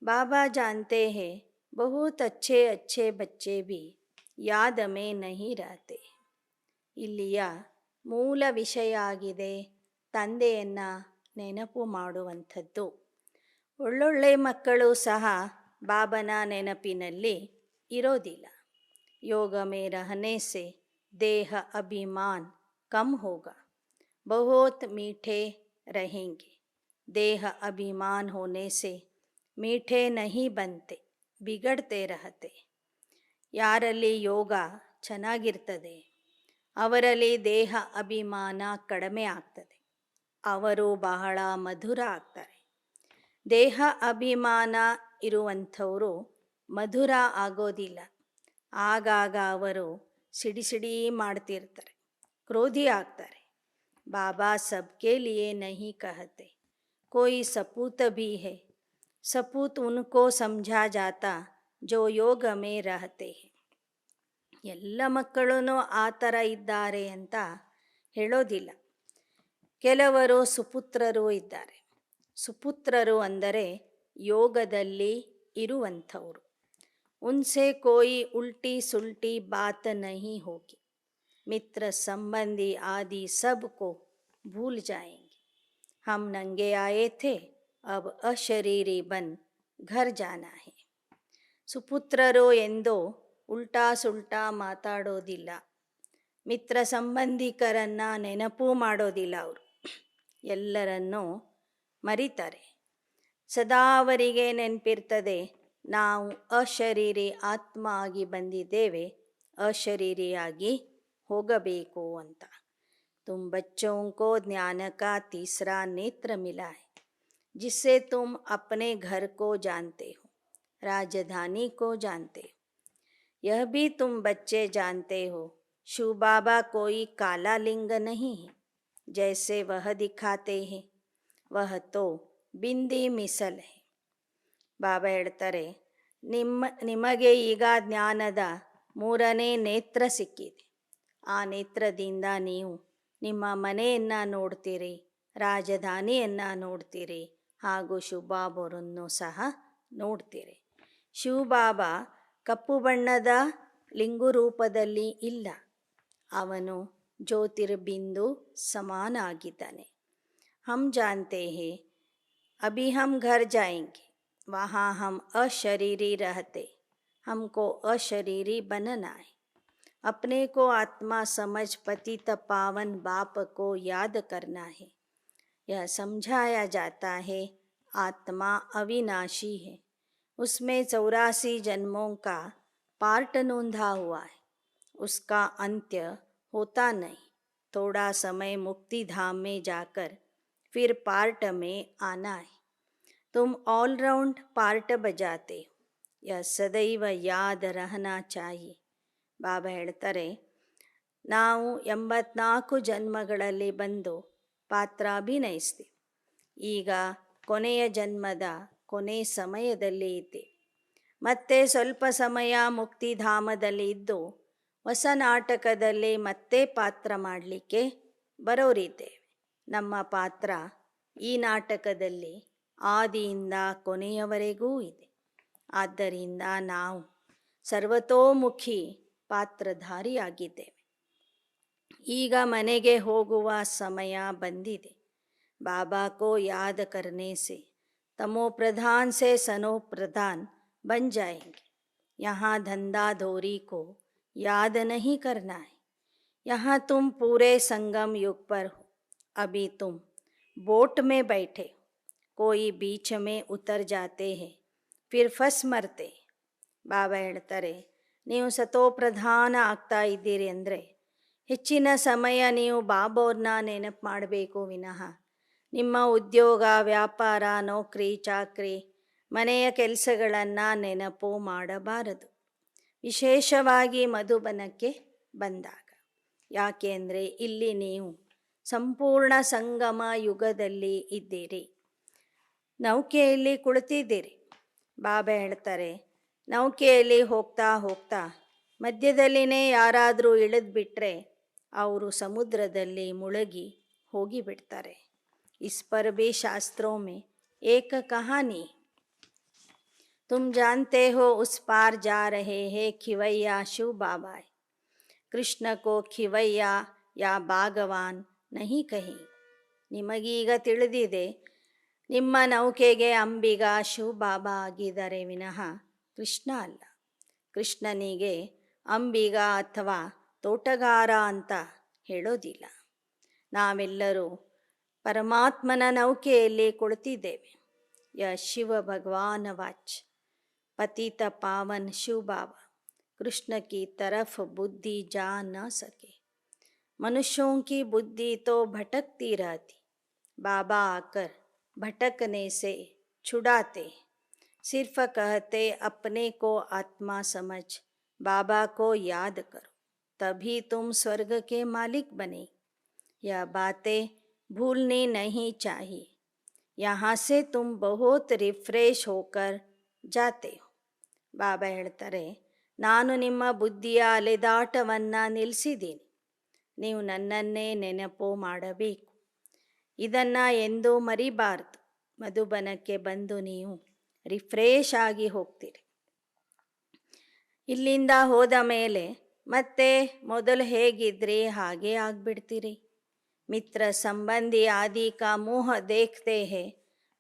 ಬಾಬಾ ಜಾನ್ತೆ ಹೇ ಬಹುತ್ ಅಚ್ಚೆ ಅಚ್ಚೆ ಬಚ್ಚೆ ಭಿ ಯಾದ್ ಮೇ ನಹಿ ರಹತೆ. ಇಲ್ಲಿಯ ಮೂಲ ವಿಷಯ ಆಗಿದೆ ತಂದೆಯನ್ನು ನೆನಪು ಮಾಡುವಂಥದ್ದು. ಒಳ್ಳೊಳ್ಳೆ ಮಕ್ಕಳು ಸಹ ಬಾಬನ ನೆನಪಿನಲ್ಲಿ ಇರೋದಿಲ್ಲ. ಯೋಗ ಮೇ ರಹನೆ ಸೆ ದೇಹ ಅಭಿಮಾನ್ ಕಮ್ ಹೋಗ, ಬಹುತ್ ಮೀಠೆ रहेंगे. ದೇಹ ಅಭಿಮಾನ್ ಹೋನೆ ಸೆ ಮೀಠೆ ನಹಿ ಬಂತೆ, ಬಿಗಡ್ತೆ ರಹತೆ. ಯಾರಲ್ಲಿ ಯೋಗ ಚೆನ್ನಾಗಿರ್ತದೆ ಅವರಲ್ಲಿ ದೇಹ ಅಭಿಮಾನ ಕಡಿಮೆ ಆಗ್ತದೆ, ಅವರು ಬಹಳ ಮಧುರ ಆಗ್ತಾರೆ. ದೇಹ ಅಭಿಮಾನ ಇರುವಂಥವರು ಮಧುರ ಆಗೋದಿಲ್ಲ. ಆಗಾಗ ಅವರು ಸಿಡಿ ಮಾಡ್ತಿರ್ತಾರೆ, ಕ್ರೋಧಿ ಆಗ್ತಾರೆ. ಬಾಬಾ ಸಬ್ಕೆ ಲಿಯೇ ನಹಿ ಕಹತೆ, ಕೋಯಿ ಸಪೂತ್ ಭಿ ಹೈ. ಸಪೂತ್ ಉನ್ಕೋ ಸಮझा ಜಾತಾ ಜೋ ಯೋಗ ಮೇ ರಹತೆ ಹೈ. ಎಲ್ಲ ಮಕ್ಕಳೂ ಆ ಥರ ಇದ್ದಾರೆ ಅಂತ ಹೇಳೋದಿಲ್ಲ. ಕೆಲವರು ಸುಪುತ್ರರು ಇದ್ದಾರೆ. ಸುಪುತ್ರರು ಅಂದರೆ ಯೋಗದಲ್ಲಿ ಇರುವಂಥವರು. ಉನ್ಸೆ ಕೋಯಿ ಉಲ್ಟಿ ಸುಲ್ಟಿ ಬಾತ್ ನಹಿ ಹೋಗಿ, ಮಿತ್ರ ಸಂಬಂಧಿ ಆದಿ ಸಬ್ ಕೋ ಭೂಲ್ ಜಾಯೆಂಗೆ. ಹಮ್ ನಂಗೆ ಆಯೆ ಥೆ ಅಬ್ ಅಶರೀರಿ ಬನ್ ಘರ್ ಜಾನಾ ಹೈ. ಸುಪುತ್ರರು ಎಂದು ಉಲ್ಟಾ ಸುಲ್ಟಾ ಮಾತಾಡೋದಿಲ್ಲ. ಮಿತ್ರ ಸಂಬಂಧಿಕರನ್ನು ನೆನಪು ಮಾಡೋದಿಲ್ಲ. ಅವರು ಎಲ್ಲರನ್ನೂ ಮರಿತಾರೆ. ಸದಾ ಅವರಿಗೆ ನೆನಪಿರ್ತದೆ ನಾವು ಅಶರೀರಿ ಆತ್ಮ ಆಗಿ ಬಂದಿದ್ದೇವೆ, ಅಶರೀರಿಯಾಗಿ ಹೋಗಬೇಕು ಅಂತ. ತುಮ್ ಬಚ್ಚೋಂ ಕೋ ಜ್ಞಾನ ಕಾ ತೀಸರಾ ನೇತ್ರ ಮಿಲಾ ಹೈ, ಜಿಸ್ಸೆ ತುಮ್ ಅಪನೆ ಘರ್ ಕೋ ಜಾನ್ತೆ ಹೋ, ರಾಜಧಾನಿ ಕೋ ಜಾನ್ತೆ ಹೋ. यह भी तुम बच्चे जानते हो, शिव बाबा कोई काला लिंग नहीं है जैसे वह दिखाते हैं, वह तो बिंदी मिसल है. ಬಾಬಾ ಹೇಳ್ತಾರೆ, ನಿಮಗೆ ಈಗ ಜ್ಞಾನದ 3ನೇ ನೇತ್ರ ಸಿಕ್ಕಿದೆ. ಆ ನೇತ್ರದಿಂದ ನೀವು ನಿಮ್ಮ ಮನೆಯನ್ನು ನೋಡ್ತೀರಿ, ರಾಜಧಾನಿಯನ್ನು ನೋಡ್ತೀರಿ, ಹಾಗೂ ಶಿವಬಾಬರನ್ನು ಸಹ ನೋಡ್ತೀರಿ. ಶಿವಬಾಬಾ ಕಪ್ಪು ಬಣ್ಣದ ಲಿಂಗು ರೂಪದಲ್ಲಿ ಇಲ್ಲ, ಅವನು ಜ್ಯೋತಿರ್ಬಿಂದು ಸಮಾನ ಆಗಿದ್ದಾನೆ. ಹಮ್ ಜಾನ್ತೆ ಹೇ ಅಭಿ ಹಮ್ ಘರ್ ಜಾಯೆಂಗೆ, ವಹಾ ಹಮ್ ಅಶರೀರಿ ರಹತೆ, हमको अशरीरी बनना है. अपने को आत्मा समझ पतित पावन बाप को याद करना है. यह समझाया जाता है आत्मा अविनाशी है, उसमें 84 जन्मों का पार्ट नोंधा हुआ है, उसका अंत्य होता नहीं. थोड़ा समय मुक्ति धाम में जाकर फिर पार्ट में आना है. तुम ऑलराउंड पार्ट बजाते हो, यह सदैव याद रहना चाहिए. ಬಾಬಾ ಹೇಳ್ತಾರೆ, ನಾವು 84 ಜನ್ಮಗಳಲ್ಲಿ ಬಂದು ಪಾತ್ರ ಅಭಿನಯಿಸ್ತೀವಿ. ಈಗ ಕೊನೆಯ ಜನ್ಮದ ಕೊನೆ ಸಮಯದಲ್ಲಿ ಇದ್ದೇವೆ. ಮತ್ತೆ ಸ್ವಲ್ಪ ಸಮಯ ಮುಕ್ತಿಧಾಮದಲ್ಲಿ ಇದ್ದು ಹೊಸ ನಾಟಕದಲ್ಲಿ ಮತ್ತೆ ಪಾತ್ರ ಮಾಡಲಿಕ್ಕೆ ಬರೋರಿದ್ದೇವೆ. ನಮ್ಮ ಪಾತ್ರ ಈ ನಾಟಕದಲ್ಲಿ ಆದಿಯಿಂದ ಕೊನೆಯವರೆಗೂ ಇದೆ. ಆದ್ದರಿಂದ ನಾವು ಸರ್ವತೋಮುಖಿ ಪಾತ್ರಧಾರಿಯಾಗಿದ್ದೇವೆ. ಈಗ ಮನೆಗೆ ಹೋಗುವ ಸಮಯ ಬಂದಿದೆ. ಬಾಬಾ ಕೋ ಯಾದ್ ಕರ್ನೆ ಸೆ ತಮೋ ಪ್ರಧಾನ್ ಸೆ ಸನೋ ಪ್ರಧಾನ್ ಬನ್ ಜಾಯೆಂಗೆ. यहाँ धंधा धोरी को याद नहीं करना है. यहाँ तुम पूरे संगम युग पर हो. अभी तुम बोट में बैठे, कोई बीच में उतर जाते हैं, फिर फंस मरते. ಬಾಬಾ ಹೇಳ್ತಾರೆ, ನೀವು ಸತೋಪ್ರಧಾನ ಆಗ್ತಾ ಇದ್ದೀರಿ ಅಂದರೆ ಹೆಚ್ಚಿನ ಸಮಯ ನೀವು ಬಾಬೋರ್ನ ನೆನಪು ಮಾಡಬೇಕು ವಿನಃ ನಿಮ್ಮ ಉದ್ಯೋಗ, ವ್ಯಾಪಾರ, ನೌಕರಿ, ಚಾಕ್ರಿ, ಮನೆಯ ಕೆಲಸಗಳನ್ನು ನೆನಪು ಮಾಡಬಾರದು, ವಿಶೇಷವಾಗಿ ಮಧುಬನಕ್ಕೆ ಬಂದಾಗ. ಯಾಕೆಂದರೆ ಇಲ್ಲಿ ನೀವು ಸಂಪೂರ್ಣ ಸಂಗಮ ಯುಗದಲ್ಲಿ ಇದ್ದೀರಿ. ನೌಕೆಯಲ್ಲಿ ಕುಳಿತಿದ್ದೀರಿ. ಬಾಬಾ ಹೇಳ್ತಾರೆ, ನೌಕೆಯಲ್ಲಿ ಹೋಗ್ತಾ ಹೋಗ್ತಾ ಮಧ್ಯದಲ್ಲಿನೇ ಯಾರಾದರೂ ಇಳಿದ್ಬಿಟ್ರೆ ಅವರು ಸಮುದ್ರದಲ್ಲಿ ಮುಳುಗಿ ಹೋಗಿಬಿಡ್ತಾರೆ. ಇಸ್ ಪರ್ ಭಿ ಶಾಸ್ತ್ರೋं में एक कहानी, तुम जानते हो उस पार जा रहे हैं खिवैया शिव बाबा है, कृष्ण को खिवैया या ಭಾಗವಾನ್ ನಹಿ ಕಹಿ. ನಿಮಗೀಗ ತಿಳಿದಿದೆ, ನಿಮ್ಮ ನೌಕೆಗೆ ಅಂಬಿಗ ಶಿವ ಬಾಬಾ ಆಗಿದ್ದಾರೆ ವಿನಃ ಕೃಷ್ಣ ಅಲ್ಲ. ಕೃಷ್ಣನಿಗೆ ಅಂಬಿಗ ಅಥವಾ ತೋಟಗಾರ ಅಂತ ಹೇಳೋದಿಲ್ಲ. ನಾವೆಲ್ಲರೂ ಪರಮಾತ್ಮನ ನೌಕೆಯಲ್ಲಿ ಕುಳಿತಿದ್ದೇವೆ. ಯ ಶಿವ ಭಗವಾನ ವಾಚ್ पतित पावन शिव बाबा कृष्ण की तरफ बुद्धि जा न सके. मनुष्यों की बुद्धि तो भटकती रहती, बाबा आकर भटकने से छुड़ाते. सिर्फ कहते अपने को आत्मा समझ बाबा को याद करो, तभी तुम स्वर्ग के मालिक बने. यह बातें भूलनी नहीं चाहिए. यहाँ से तुम बहुत रिफ्रेश होकर जाते हो. ಬಾಬಾ ಹೇಳ್ತಾರೆ, ನಾನು ನಿಮ್ಮ ಬುದ್ಧಿಯ ಅಲೆದಾಟವನ್ನು ನಿಲ್ಲಿಸಿದ್ದೀನಿ. ನೀವು ನನ್ನನ್ನೇ ನೆನಪು ಮಾಡಬೇಕು. ಇದನ್ನು ಎಂದೂ ಮರಿಬಾರ್ದು. ಮಧುಬನಕ್ಕೆ ಬಂದು ನೀವು ರಿಫ್ರೆಶ್ ಆಗಿ ಹೋಗ್ತೀರಿ. ಇಲ್ಲಿಂದ ಹೋದ ಮೇಲೆ ಮತ್ತೆ ಮೊದಲು ಹೇಗಿದ್ರಿ ಹಾಗೇ ಆಗಿಬಿಡ್ತೀರಿ. ಮಿತ್ರ ಸಂಬಂಧಿ ಆದಿ ಕಾ ಮುಹ ದೇಖ್ತೆ ಹೇ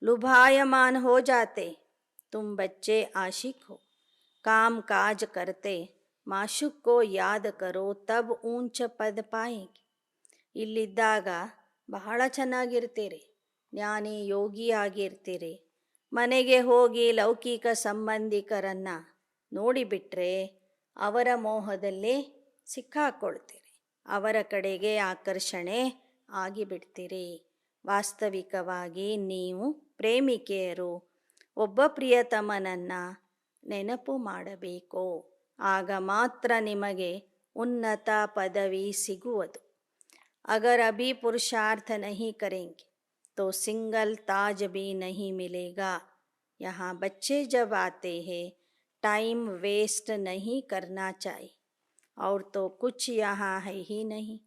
ಲುಭಾಯಮಾನ್ ಹೋ ಜಾತೆ. ತುಮ್ ಬಚ್ಚೆ ಆಶಿಕ್ ಹೋ, काम काज करते माशुक को याद करो, तब ऊंच पद पाएंगे. ಇಲ್ಲಿದ್ದಾಗ ಬಹಳ ಚೆನ್ನಾಗಿರ್ತೀರಿ, ಜ್ಞಾನಿ ಯೋಗಿ ಆಗಿರ್ತೀರಿ. ಮನೆಗೆ ಹೋಗಿ ಲೌಕಿಕ ಸಂಬಂಧಿಕರನ್ನು ನೋಡಿಬಿಟ್ರೆ ಅವರ ಮೋಹದಲ್ಲಿ ಸಿಕ್ಕಾಕೊಳ್ತೀರಿ, ಅವರ ಕಡೆಗೆ ಆಕರ್ಷಣೆ ಆಗಿಬಿಡ್ತೀರಿ. ವಾಸ್ತವಿಕವಾಗಿ ನೀವು ಪ್ರೇಮಿಕೆಯರು ಒಬ್ಬ ಪ್ರಿಯತಮನನ್ನು ನೆನಪು ಮಾಡಬೇಕು. ಆಗ ಮಾತ್ರ ನಿಮಗೆ ಉನ್ನತ ಪದವಿ ಸಿಗುವುದು. ಅಗರ್ ಅಭಿ ಪುರುಷಾರ್ಥ ನಹಿ ಕರೆಂಗೆ तो सिंगल ताज भी नहीं मिलेगा. यहाँ बच्चे जब आते हैं टाइम वेस्ट नहीं करना चाहिए, और तो कुछ यहाँ है ही नहीं.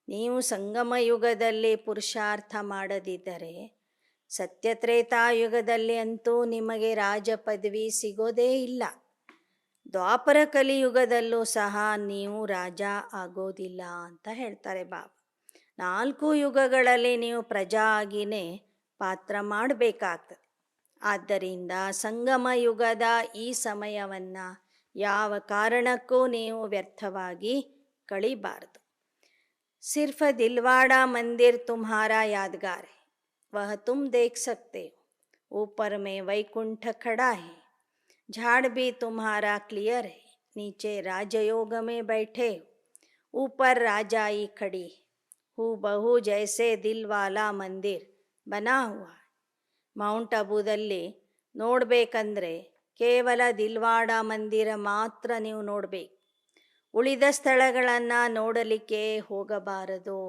ನೀವು ಸಂಗಮ ಯುಗದಲ್ಲಿ ಪುರುಷಾರ್ಥ ಮಾಡದಿದ್ದರೆ ಸತ್ಯತ್ರೇತಾಯುಗದಲ್ಲಿ ಅಂತೂ ನಿಮಗೆ ರಾಜ ಪದವಿ ಸಿಗೋದೇ ಇಲ್ಲ. ದ್ವಾಪರ ಕಲಿಯುಗದಲ್ಲೂ ಸಹ ನೀವು ರಾಜ ಆಗೋದಿಲ್ಲ ಅಂತ ಹೇಳ್ತಾರೆ ಬಾಬಾ. 4 ಯುಗಗಳಲ್ಲಿ ನೀವು ಪ್ರಜಾ ಆಗಿನೇ ಪಾತ್ರ ಮಾಡಬೇಕಾಗ್ತದೆ. ಆದ್ದರಿಂದ ಸಂಗಮ ಯುಗದ ಈ ಸಮಯವನ್ನು ಯಾವ ಕಾರಣಕ್ಕೂ ನೀವು ವ್ಯರ್ಥವಾಗಿ ಕಳಿಬಾರದು. ಸಿರ್ಫ್ ದಿಲ್ವಾಡಾ ಮಂದಿರ್ ತುಮ್ಹಾರಾ ಯಾದಗಾರ್ है, वह तुम देख सकते हो. ऊपर में वैकुंठ खड़ा है, झाड़ भी तुम्हारा क्लियर है. नीचे राजयोग में बैठे हो, ऊपर राजाई खड़ी है. ಹೂಬಹು ಜೈಸೆ ದಿಲ್ ವಾಲಾ ಮಂದಿರ್ ಬನಾ ಹುವಾ. ಮೌಂಟ್ ಅಬುದಲ್ಲಿ ನೋಡಬೇಕಂದ್ರೆ ಕೇವಲ ದಿಲ್ವಾಡ ಮಂದಿರ ಮಾತ್ರ ನೀವು ನೋಡಬೇಕು. ಉಳಿದ ಸ್ಥಳಗಳನ್ನು ನೋಡಲಿಕ್ಕೆ ಹೋಗಬಾರದು.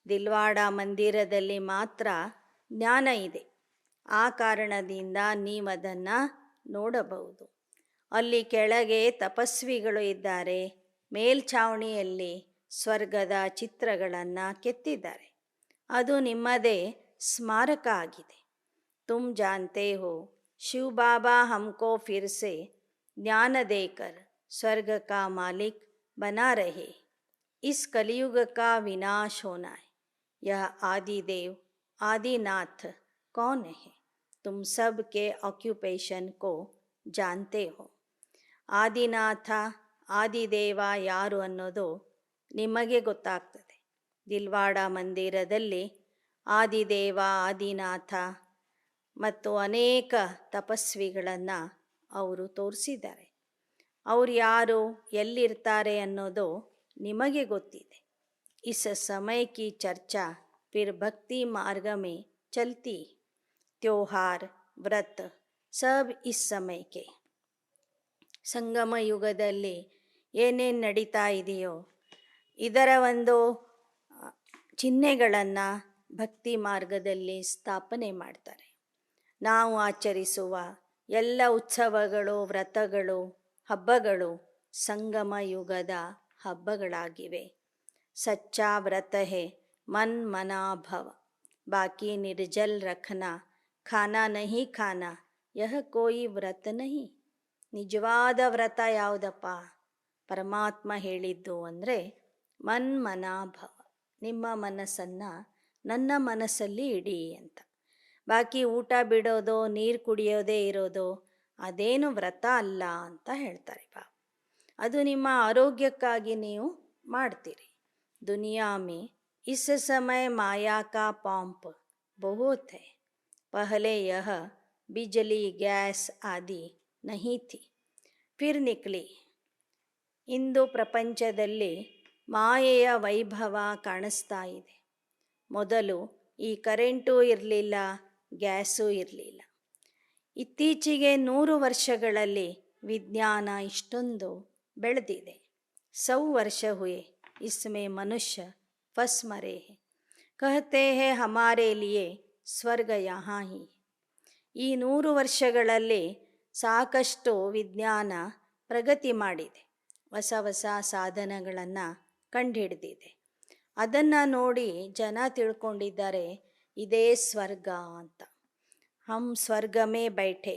ದಿಲ್ವಾಡ ಮಂದಿರದಲ್ಲಿ ಮಾತ್ರ ಜ್ಞಾನ ಇದೆ. ಆ ಕಾರಣದಿಂದ ನೀವದನ್ನು ನೋಡಬಹುದು. ಅಲ್ಲಿ ಕೆಳಗೆ ತಪಸ್ವಿಗಳು ಇದ್ದಾರೆ, ಮೇಲ್ಛಾವಣಿಯಲ್ಲಿ ಸ್ವರ್ಗದ ಚಿತ್ರಗಳನ್ನು ಕೆತ್ತಿದ್ದಾರೆ. ಅದು ನಿಮ್ಮದೇ ಸ್ಮಾರಕ ಆಗಿದೆ. ತುಮ್ ಜಾನ್ತೆ ಹೋ ಶಿವ ಬಾಬಾ ಹಮ್ಕೋ ಫಿರ್ ಸೆ ಜ್ಞಾನ ದೇಕರ್ ಸ್ವರ್ಗ ಕಾ ಮಾಲಿಕ್ ಬನಾ ರಹೆ. ಇಸ್ ಕಲಿಯುಗ ಕಾ ವಿನಾಶ ಹೋನಾ ಹೈ. ಯಹ ಆದಿದೇವ್ ಆದಿನಾಥ कौन है? तुम सब के ऑक्यूपेशन को जानते हो. ಆದಿನಾಥ ಆದಿದೇವ ಯಾರು ಅನ್ನೋದು ನಿಮಗೆ ಗೊತ್ತಾಗ್ತದೆ. ದಿಲ್ವಾಡ ಮಂದಿರದಲ್ಲಿ ಆದಿದೇವ ಆದಿನಾಥ ಮತ್ತು ಅನೇಕ ತಪಸ್ವಿಗಳನ್ನು ಅವರು ತೋರಿಸಿದ್ದಾರೆ. ಅವ್ರು ಯಾರು, ಎಲ್ಲಿರ್ತಾರೆ ಅನ್ನೋದು ನಿಮಗೆ ಗೊತ್ತಿದೆ. इस समय की चर्चा फिर भक्ति मार्ग में चलती. त्योहार व्रत सब इस समय के. ಸಂಗಮ ಯುಗದಲ್ಲಿ ಏನೇನು ನಡೀತಾ ಇದೆಯೋ ಇದರ ಒಂದು ಚಿಹ್ನೆಗಳನ್ನು ಭಕ್ತಿ ಮಾರ್ಗದಲ್ಲಿ ಸ್ಥಾಪನೆ ಮಾಡ್ತಾರೆ. ನಾವು ಆಚರಿಸುವ ಎಲ್ಲ ಉತ್ಸವಗಳು, ವ್ರತಗಳು, ಹಬ್ಬಗಳು ಸಂಗಮ ಯುಗದ ಹಬ್ಬಗಳಾಗಿವೆ. ಸಚ್ಚಾ ವ್ರತ ಹೇ ಮನ್ ಮನಾ ಭವ, ಬಾಕಿ ನಿರ್ಜಲ್ ರಖನಾ, ಖಾನಾ ನಹಿ ಖಾನಾ ಯಹ ಕೋಯಿ ವ್ರತ ನಹಿ. ನಿಜವಾದ ವ್ರತ ಯಾವುದಪ್ಪ? ಪರಮಾತ್ಮ ಹೇಳಿದ್ದು ಅಂದರೆ ಮನ್ ಮನಾ ಭವ, ನಿಮ್ಮ ಮನಸ್ಸನ್ನು ನನ್ನ ಮನಸ್ಸಲ್ಲಿ ಇಡಿ ಅಂತ. ಬಾಕಿ ಊಟ ಬಿಡೋದು, ನೀರು ಕುಡಿಯೋದೇ ಇರೋದು ಅದೇನು ವ್ರತ ಅಲ್ಲ ಅಂತ ಹೇಳ್ತಾರೆ ಬಾ. ಅದು ನಿಮ್ಮ ಆರೋಗ್ಯಕ್ಕಾಗಿ ನೀವು ಮಾಡ್ತೀರಿ. ದುನಿಯಾ ಮೇ ಇಸ್ ಸಮಯ ಮಾಯಾ ಕಾ ಪಾಂಪ್ ಬಹುತ್ ಹೈ. ಪಹಲೆ ಯಹ ಬಿಜಲಿ ಗ್ಯಾಸ್ ಆದಿ ನಹಿ ಥಿ, ಫಿರ್ ನಿಕ್ಲಿ. ಇಂದು ಪ್ರಪಂಚದಲ್ಲಿ ಮಾಯೆಯ ವೈಭವ ಕಾಣಿಸ್ತಾ ಇದೆ. ಮೊದಲು ಈ ಕರೆಂಟೂ ಇರಲಿಲ್ಲ, ಗ್ಯಾಸೂ ಇರಲಿಲ್ಲ. ಇತ್ತೀಚೆಗೆ 100 ವರ್ಷಗಳಲ್ಲಿ ವಿಜ್ಞಾನ ಇಷ್ಟೊಂದು ಬೆಳೆದಿದೆ. 100 ವರ್ಷ ಹುಯೆ ಇಸ್ಮೇ ಮನುಷ್ಯ ಫಸ್ ಮರೆ ಹೇ, ಕಹತೆ ಹೇ ಹಮಾರೆ ಲಿಯೇ ಸ್ವರ್ಗ ಯಹಾ ಹಿ. ಈ 100 ವರ್ಷಗಳಲ್ಲಿ ಸಾಕಷ್ಟು ವಿಜ್ಞಾನ ಪ್ರಗತಿ ಮಾಡಿದೆ, ಹೊಸ ಹೊಸ ಸಾಧನಗಳನ್ನು ಕಂಡುಹಿಡಿದಿದೆ. ಅದನ್ನು ನೋಡಿ ಜನ ತಿಳ್ಕೊಂಡಿದ್ದಾರೆ ಇದೇ ಸ್ವರ್ಗ ಅಂತ. ಹಮ್ ಸ್ವರ್ಗ ಮೇ ಬೈಠೆ,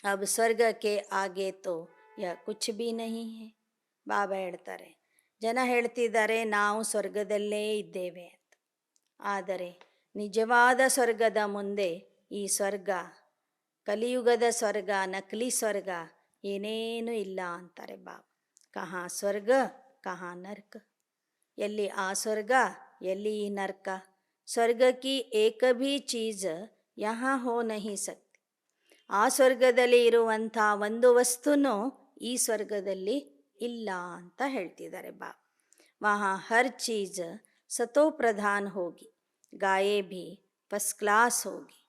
ಅಬ್ ಸ್ವರ್ಗಕ್ಕೆ ಆಗೆ ತೋ ಯ ಕುಚ್ ಭಿ ನಹಿ ಹೇ. ಬಾಬಾ ಹೇಳ್ತಾರೆ, ಜನ ಹೇಳ್ತಿದ್ದಾರೆ ನಾವು ಸ್ವರ್ಗದಲ್ಲೇ ಇದ್ದೇವೆ ಅಂತ. ಆದರೆ ನಿಜವಾದ ಸ್ವರ್ಗದ ಮುಂದೆ ಈ ಸ್ವರ್ಗ, ಕಲಿಯುಗದ ಸ್ವರ್ಗ, ನಕಲಿ ಸ್ವರ್ಗ ಏನೇನೂ ಇಲ್ಲ ಅಂತಾರೆ ಬಾಬಾ. ಕಹಾ ಸ್ವರ್ಗ ಕಹಾ ನರ್ಕ, ಎಲ್ಲಿ ಆ ಸ್ವರ್ಗ, ಎಲ್ಲಿ ಈ ನರ್ಕ. ಸ್ವರ್ಗ ಕಿ ಏಕ ಭೀ ಚೀಜ್ ಯಹಾ ಹೋ ನಹಿ ಸಕ್ತಿ. ಆ ಸ್ವರ್ಗದಲ್ಲಿ ಇರುವಂಥ ಒಂದು ವಸ್ತುನೂ ಈ ಸ್ವರ್ಗದಲ್ಲಿ ಇಲ್ಲ ಅಂತ ಹೇಳ್ತಿದ್ದಾರೆ ಬಾಬಾ. ವಹಾ ಹರ್ ಚೀಜ್ ಸತೋ ಪ್ರಧಾನ್ ಹೋಗಿ, ಗಾಯೇ ಭೀ ಫಸ್ಟ್ ಕ್ಲಾಸ್ ಹೋಗಿ.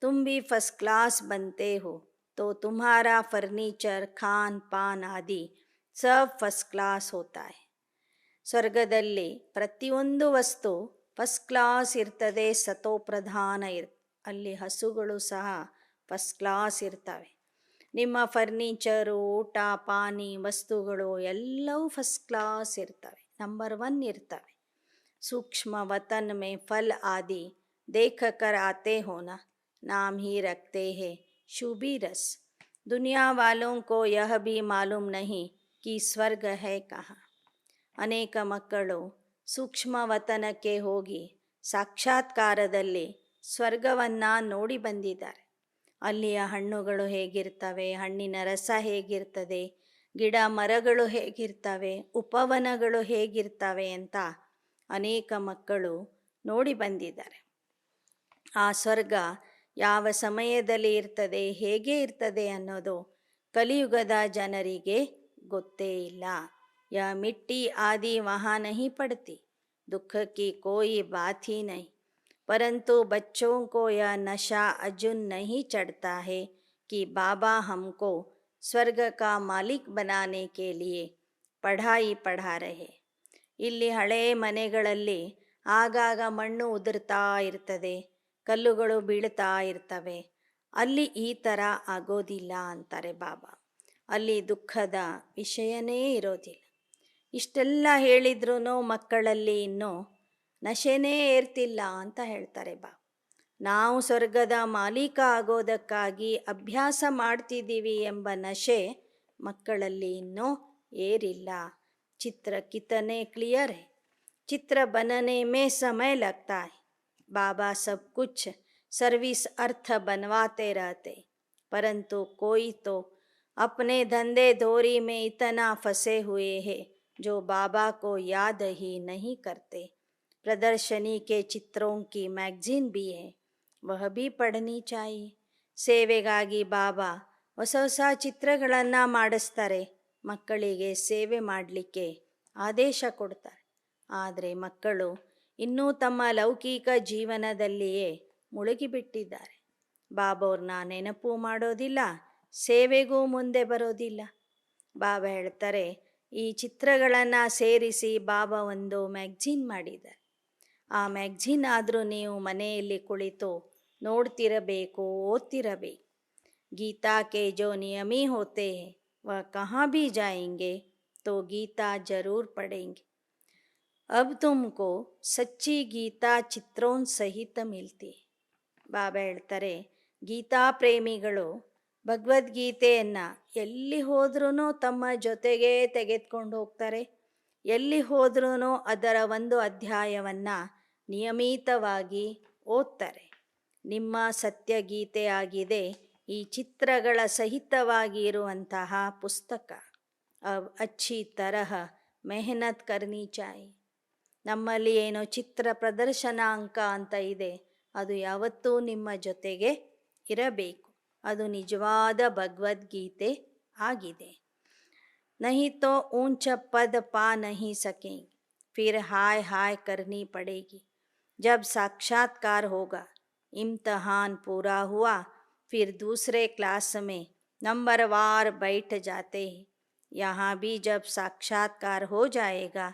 तुम भी फर्स्ट क्लास बनते हो तो तुम्हारा फर्नीचर, खान पान आदि सब फर्स्ट क्लास होता है. ಸ್ವರ್ಗದಲ್ಲಿ ಪ್ರತಿಯೊಂದು ವಸ್ತು ಫಸ್ಟ್ ಕ್ಲಾಸ್ ಇರ್ತದೆ, ಸತೋ ಪ್ರಧಾನ ಅಲ್ಲಿ ಹಸುಗಳು ಸಹ ಫಸ್ಟ್ ಕ್ಲಾಸ್ ಇರ್ತವೆ. ನಿಮ್ಮ ಫರ್ನಿಚರು, ಊಟ ಪಾನಿ ವಸ್ತುಗಳು ಎಲ್ಲವೂ ಫಸ್ಟ್ ಕ್ಲಾಸ್ ಇರ್ತವೆ, ನಂಬರ್ 1 ಇರ್ತವೆ. ಸೂಕ್ಷ್ಮ ವತನ್ ಮೇ ಫಲ್ ಆದಿ ದೇಖ ಕರ್ ಆತೆ ಹೋನಾ, नाम ही रखते हैं शूबी रस. दुनिया वालों को यह भी मालूम नहीं कि ಸ್ವರ್ಗ है कहाँ. ಅನೇಕ ಮಕ್ಕಳು ಸೂಕ್ಷ್ಮ ವತನಕ್ಕೆ ಹೋಗಿ ಸಾಕ್ಷಾತ್ಕಾರದಲ್ಲಿ ಸ್ವರ್ಗವನ್ನು ನೋಡಿ ಬಂದಿದ್ದಾರೆ. ಅಲ್ಲಿಯ ಹಣ್ಣುಗಳು ಹೇಗಿರ್ತವೆ, ಹಣ್ಣಿನ ರಸ ಹೇಗಿರ್ತದೆ, ಗಿಡ ಮರಗಳು ಹೇಗಿರ್ತವೆ, ಉಪವನಗಳು ಹೇಗಿರ್ತವೆ ಅಂತ ಅನೇಕ ಮಕ್ಕಳು ನೋಡಿ ಬಂದಿದ್ದಾರೆ. ಆ ಸ್ವರ್ಗ ಯಾವ ಸಮಯದಲ್ಲಿ ಇರ್ತದೆ, ಹೇಗೆ ಇರ್ತದೆ ಅನ್ನೋದು ಕಲಿಯುಗದ ಜನರಿಗೆ ಗೊತ್ತೇ ಇಲ್ಲ. ಯಾ ಮಿಟ್ಟಿ ಆದಿ ವಹಾ ನಹಿ ಪಡ್ತಿ, ದುಃಖ ಕಿ ಕೋಯಿ ಬಾತ್ ಹಿ ನಹಿ. ಪರಂತು ಬಚ್ಚೋं को यह नशा अजुन नहीं चढ़ता है कि बाबा हमको स्वर्ग का मालिक बनाने के लिए पढ़ाई पढ़ा रहे. ಇಲ್ಲಿ ಹಳೆ ಮನೆಗಳಲ್ಲಿ ಆಗಾಗ ಮಣ್ಣು ಉದುರ್ತಾ ಇರ್ತದೆ, ಕಲ್ಲುಗಳು ಬೀಳ್ತಾ ಇರ್ತವೆ. ಅಲ್ಲಿ ಈ ಥರ ಆಗೋದಿಲ್ಲ ಅಂತಾರೆ ಬಾಬಾ. ಅಲ್ಲಿ ದುಃಖದ ವಿಷಯನೇ ಇರೋದಿಲ್ಲ. ಇಷ್ಟೆಲ್ಲ ಹೇಳಿದ್ರೂ ಮಕ್ಕಳಲ್ಲಿ ಇನ್ನೂ ನಶೆನೇ ಏರ್ತಿಲ್ಲ ಅಂತ ಹೇಳ್ತಾರೆ ಬಾಬಾ. ನಾವು ಸ್ವರ್ಗದ ಮಾಲೀಕ ಆಗೋದಕ್ಕಾಗಿ ಅಭ್ಯಾಸ ಮಾಡ್ತಿದ್ದೀವಿ ಎಂಬ ನಶೆ ಮಕ್ಕಳಲ್ಲಿ ಇನ್ನೂ ಏರಿಲ್ಲ. ಚಿತ್ರ ಕಿತನೆ ಕ್ಲಿಯರ್ है, चित्र बनने में समय लगता है. बाबा सब कुछ सर्विस अर्थ बनवाते रहते, परंतु कोई तो अपने धंधे धोरी में इतना फंसे हुए हैं जो बाबा को याद ही नहीं करते. प्रदर्शनी के चित्रों की मैगजीन भी है, वह भी पढ़नी चाहिए. ಸೇವೆಗಾಗಿ ಬಾಬಾ ಹೊಸ ಹೊಸ ಚಿತ್ರಗಳನ್ನು ಮಾಡಿಸ್ತಾರೆ. ಮಕ್ಕಳಿಗೆ ಸೇವೆ ಮಾಡಲಿಕ್ಕೆ ಆದೇಶ ಕೊಡ್ತಾರೆ. ಆದರೆ ಮಕ್ಕಳು ಇನ್ನೂ ತಮ್ಮ ಲೌಕಿಕ ಜೀವನದಲ್ಲಿಯೇ ಮುಳುಗಿಬಿಟ್ಟಿದ್ದಾರೆ. ಬಾಬವ್ರನ್ನ ನೆನಪು ಮಾಡೋದಿಲ್ಲ, ಸೇವೆಗೂ ಮುಂದೆ ಬರೋದಿಲ್ಲ. ಬಾಬಾ ಹೇಳ್ತಾರೆ, ಈ ಚಿತ್ರಗಳನ್ನು ಸೇರಿಸಿ ಬಾಬಾ ಒಂದು ಮ್ಯಾಗ್ಝಿನ್ ಮಾಡಿದ್ದಾರೆ. ಆ ಮ್ಯಾಗ್ಝಿನ್ ಆದರೂ ನೀವು ಮನೆಯಲ್ಲಿ ಕುಳಿತು ನೋಡ್ತಿರಬೇಕು, ಓದ್ತಿರಬೇಕು. ಗೀತಾ ಕೆ ಜೋ ನಿಯಮಿ ಹೋತೆ ಹೈ ವಹ ಕहाँ भी जाएंगे तो गीता जरूर पढ़ेंगे. अब तुमको सच्ची गीता ಚಿತ್ರೋನ್ ಸಹಿತ ಮಿಲ್ತಿ. ಬಾಬಾ ಹೇಳ್ತಾರೆ, ಗೀತಾ ಪ್ರೇಮಿಗಳು ಭಗವದ್ಗೀತೆಯನ್ನು ಎಲ್ಲಿ ಹೋದ್ರೂ ತಮ್ಮ ಜೊತೆಗೇ ತೆಗೆದುಕೊಂಡು ಹೋಗ್ತಾರೆ. ಎಲ್ಲಿ ಹೋದ್ರೂ ಅದರ ಒಂದು ಅಧ್ಯಾಯವನ್ನು ನಿಯಮಿತವಾಗಿ ಓದ್ತಾರೆ. ನಿಮ್ಮ ಸತ್ಯಗೀತೆ ಆಗಿದೆ ಈ ಚಿತ್ರಗಳ ಸಹಿತವಾಗಿ ಇರುವಂತಹ ಪುಸ್ತಕ. ಅಬ್ ಅಚ್ಚಿ ತರಹ ಮೆಹನತ್ ಕರ್ನಿ ಚಾಯಿ. ನಮ್ಮಲ್ಲಿ ಏನೋ ಚಿತ್ರ ಪ್ರದರ್ಶನಾಂಕ ಅಂತ ಇದೆ, ಅದು ಯಾವತ್ತೂ ನಿಮ್ಮ ಜೊತೆಗೆ ಇರಬೇಕು. ಅದು ನಿಜವಾದ ಭಗವದ್ಗೀತೆ ಆಗಿದೆ. नहीं तो ऊंच पद पा नहीं सकेंगे, फिर हाय हाय करनी पड़ेगी. जब साक्षात्कार होगा, इम्तहान पूरा हुआ, फिर दूसरे क्लास में नंबरवार बैठ जाते हैं. यहाँ भी जब साक्षात्कार हो जाएगा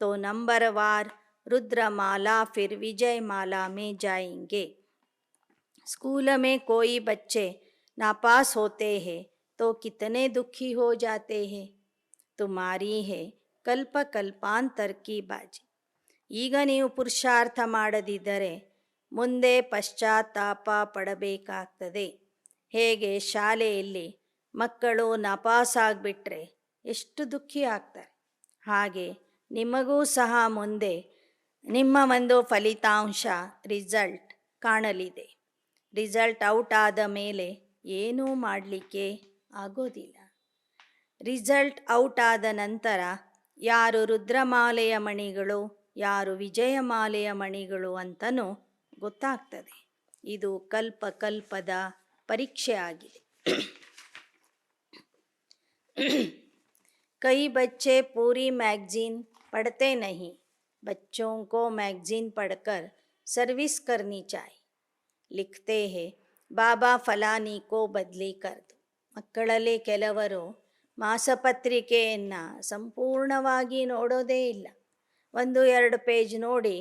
तो नंबरवार रुद्रमाला फिर विजयमाला में जाएंगे. स्कूल में कोई बच्चे नापास होते हैं तो कितने दुखी हो जाते हैं. ತುಮಾರಿ ಹೇ ಕಲ್ಪ ಕಲ್ಪಾಂತರ ಕಿ ಬಾಜಿ. ಈಗ ನೀವು ಪುರುಷಾರ್ಥ ಮಾಡದಿದ್ದರೆ ಮುಂದೆ ಪಶ್ಚಾತ್ತಾಪ ಪಡಬೇಕಾಗ್ತದೆ. ಹೇಗೆ ಶಾಲೆಯಲ್ಲಿ ಮಕ್ಕಳು ನಾಪಾಸಾಗ್ಬಿಟ್ರೆ ಎಷ್ಟು ದುಃಖಿ ಆಗ್ತಾರೆ, ಹಾಗೆ ನಿಮಗೂ ಸಹ ಮುಂದೆ ನಿಮ್ಮ ಒಂದು ಫಲಿತಾಂಶ ರಿಸಲ್ಟ್ ಕಾಣಲಿದೆ. ರಿಸಲ್ಟ್ ಔಟ್ ಆದ ಮೇಲೆ ಏನೂ ಮಾಡಲಿಕ್ಕೆ ಆಗೋದಿಲ್ಲ. ರಿಸಲ್ಟ್ ಔಟ್ ಆದ ನಂತರ ಯಾರು ರುದ್ರಮಾಲೆಯ ಮಣಿಗಳು, ಯಾರು ವಿಜಯಮಾಲೆಯ ಮಣಿಗಳು ಅಂತಲೂ ಗೊತ್ತಾಗ್ತದೆ. ಇದು ಕಲ್ಪ ಕಲ್ಪದ ಪರೀಕ್ಷೆ ಆಗಿದೆ. ಕೈ ಬಚ್ಚೆ ಪೂರಿ ಮ್ಯಾಗ್ಝಿನ್ ಪढ़ते नहीं, बच्चों को मैगजीन पढ़कर सर्विस करनी चाहिए. लिखते हैं बाबा फलानी को बदली कर दो. ಮಕ್ಕಳಲ್ಲಿ ಕೆಲವರು ಮಾಸಪತ್ರಿಕೆಯನ್ನು ಸಂಪೂರ್ಣವಾಗಿ ನೋಡೋದೇ ಇಲ್ಲ, 1-2 ಪೇಜ್ ನೋಡಿ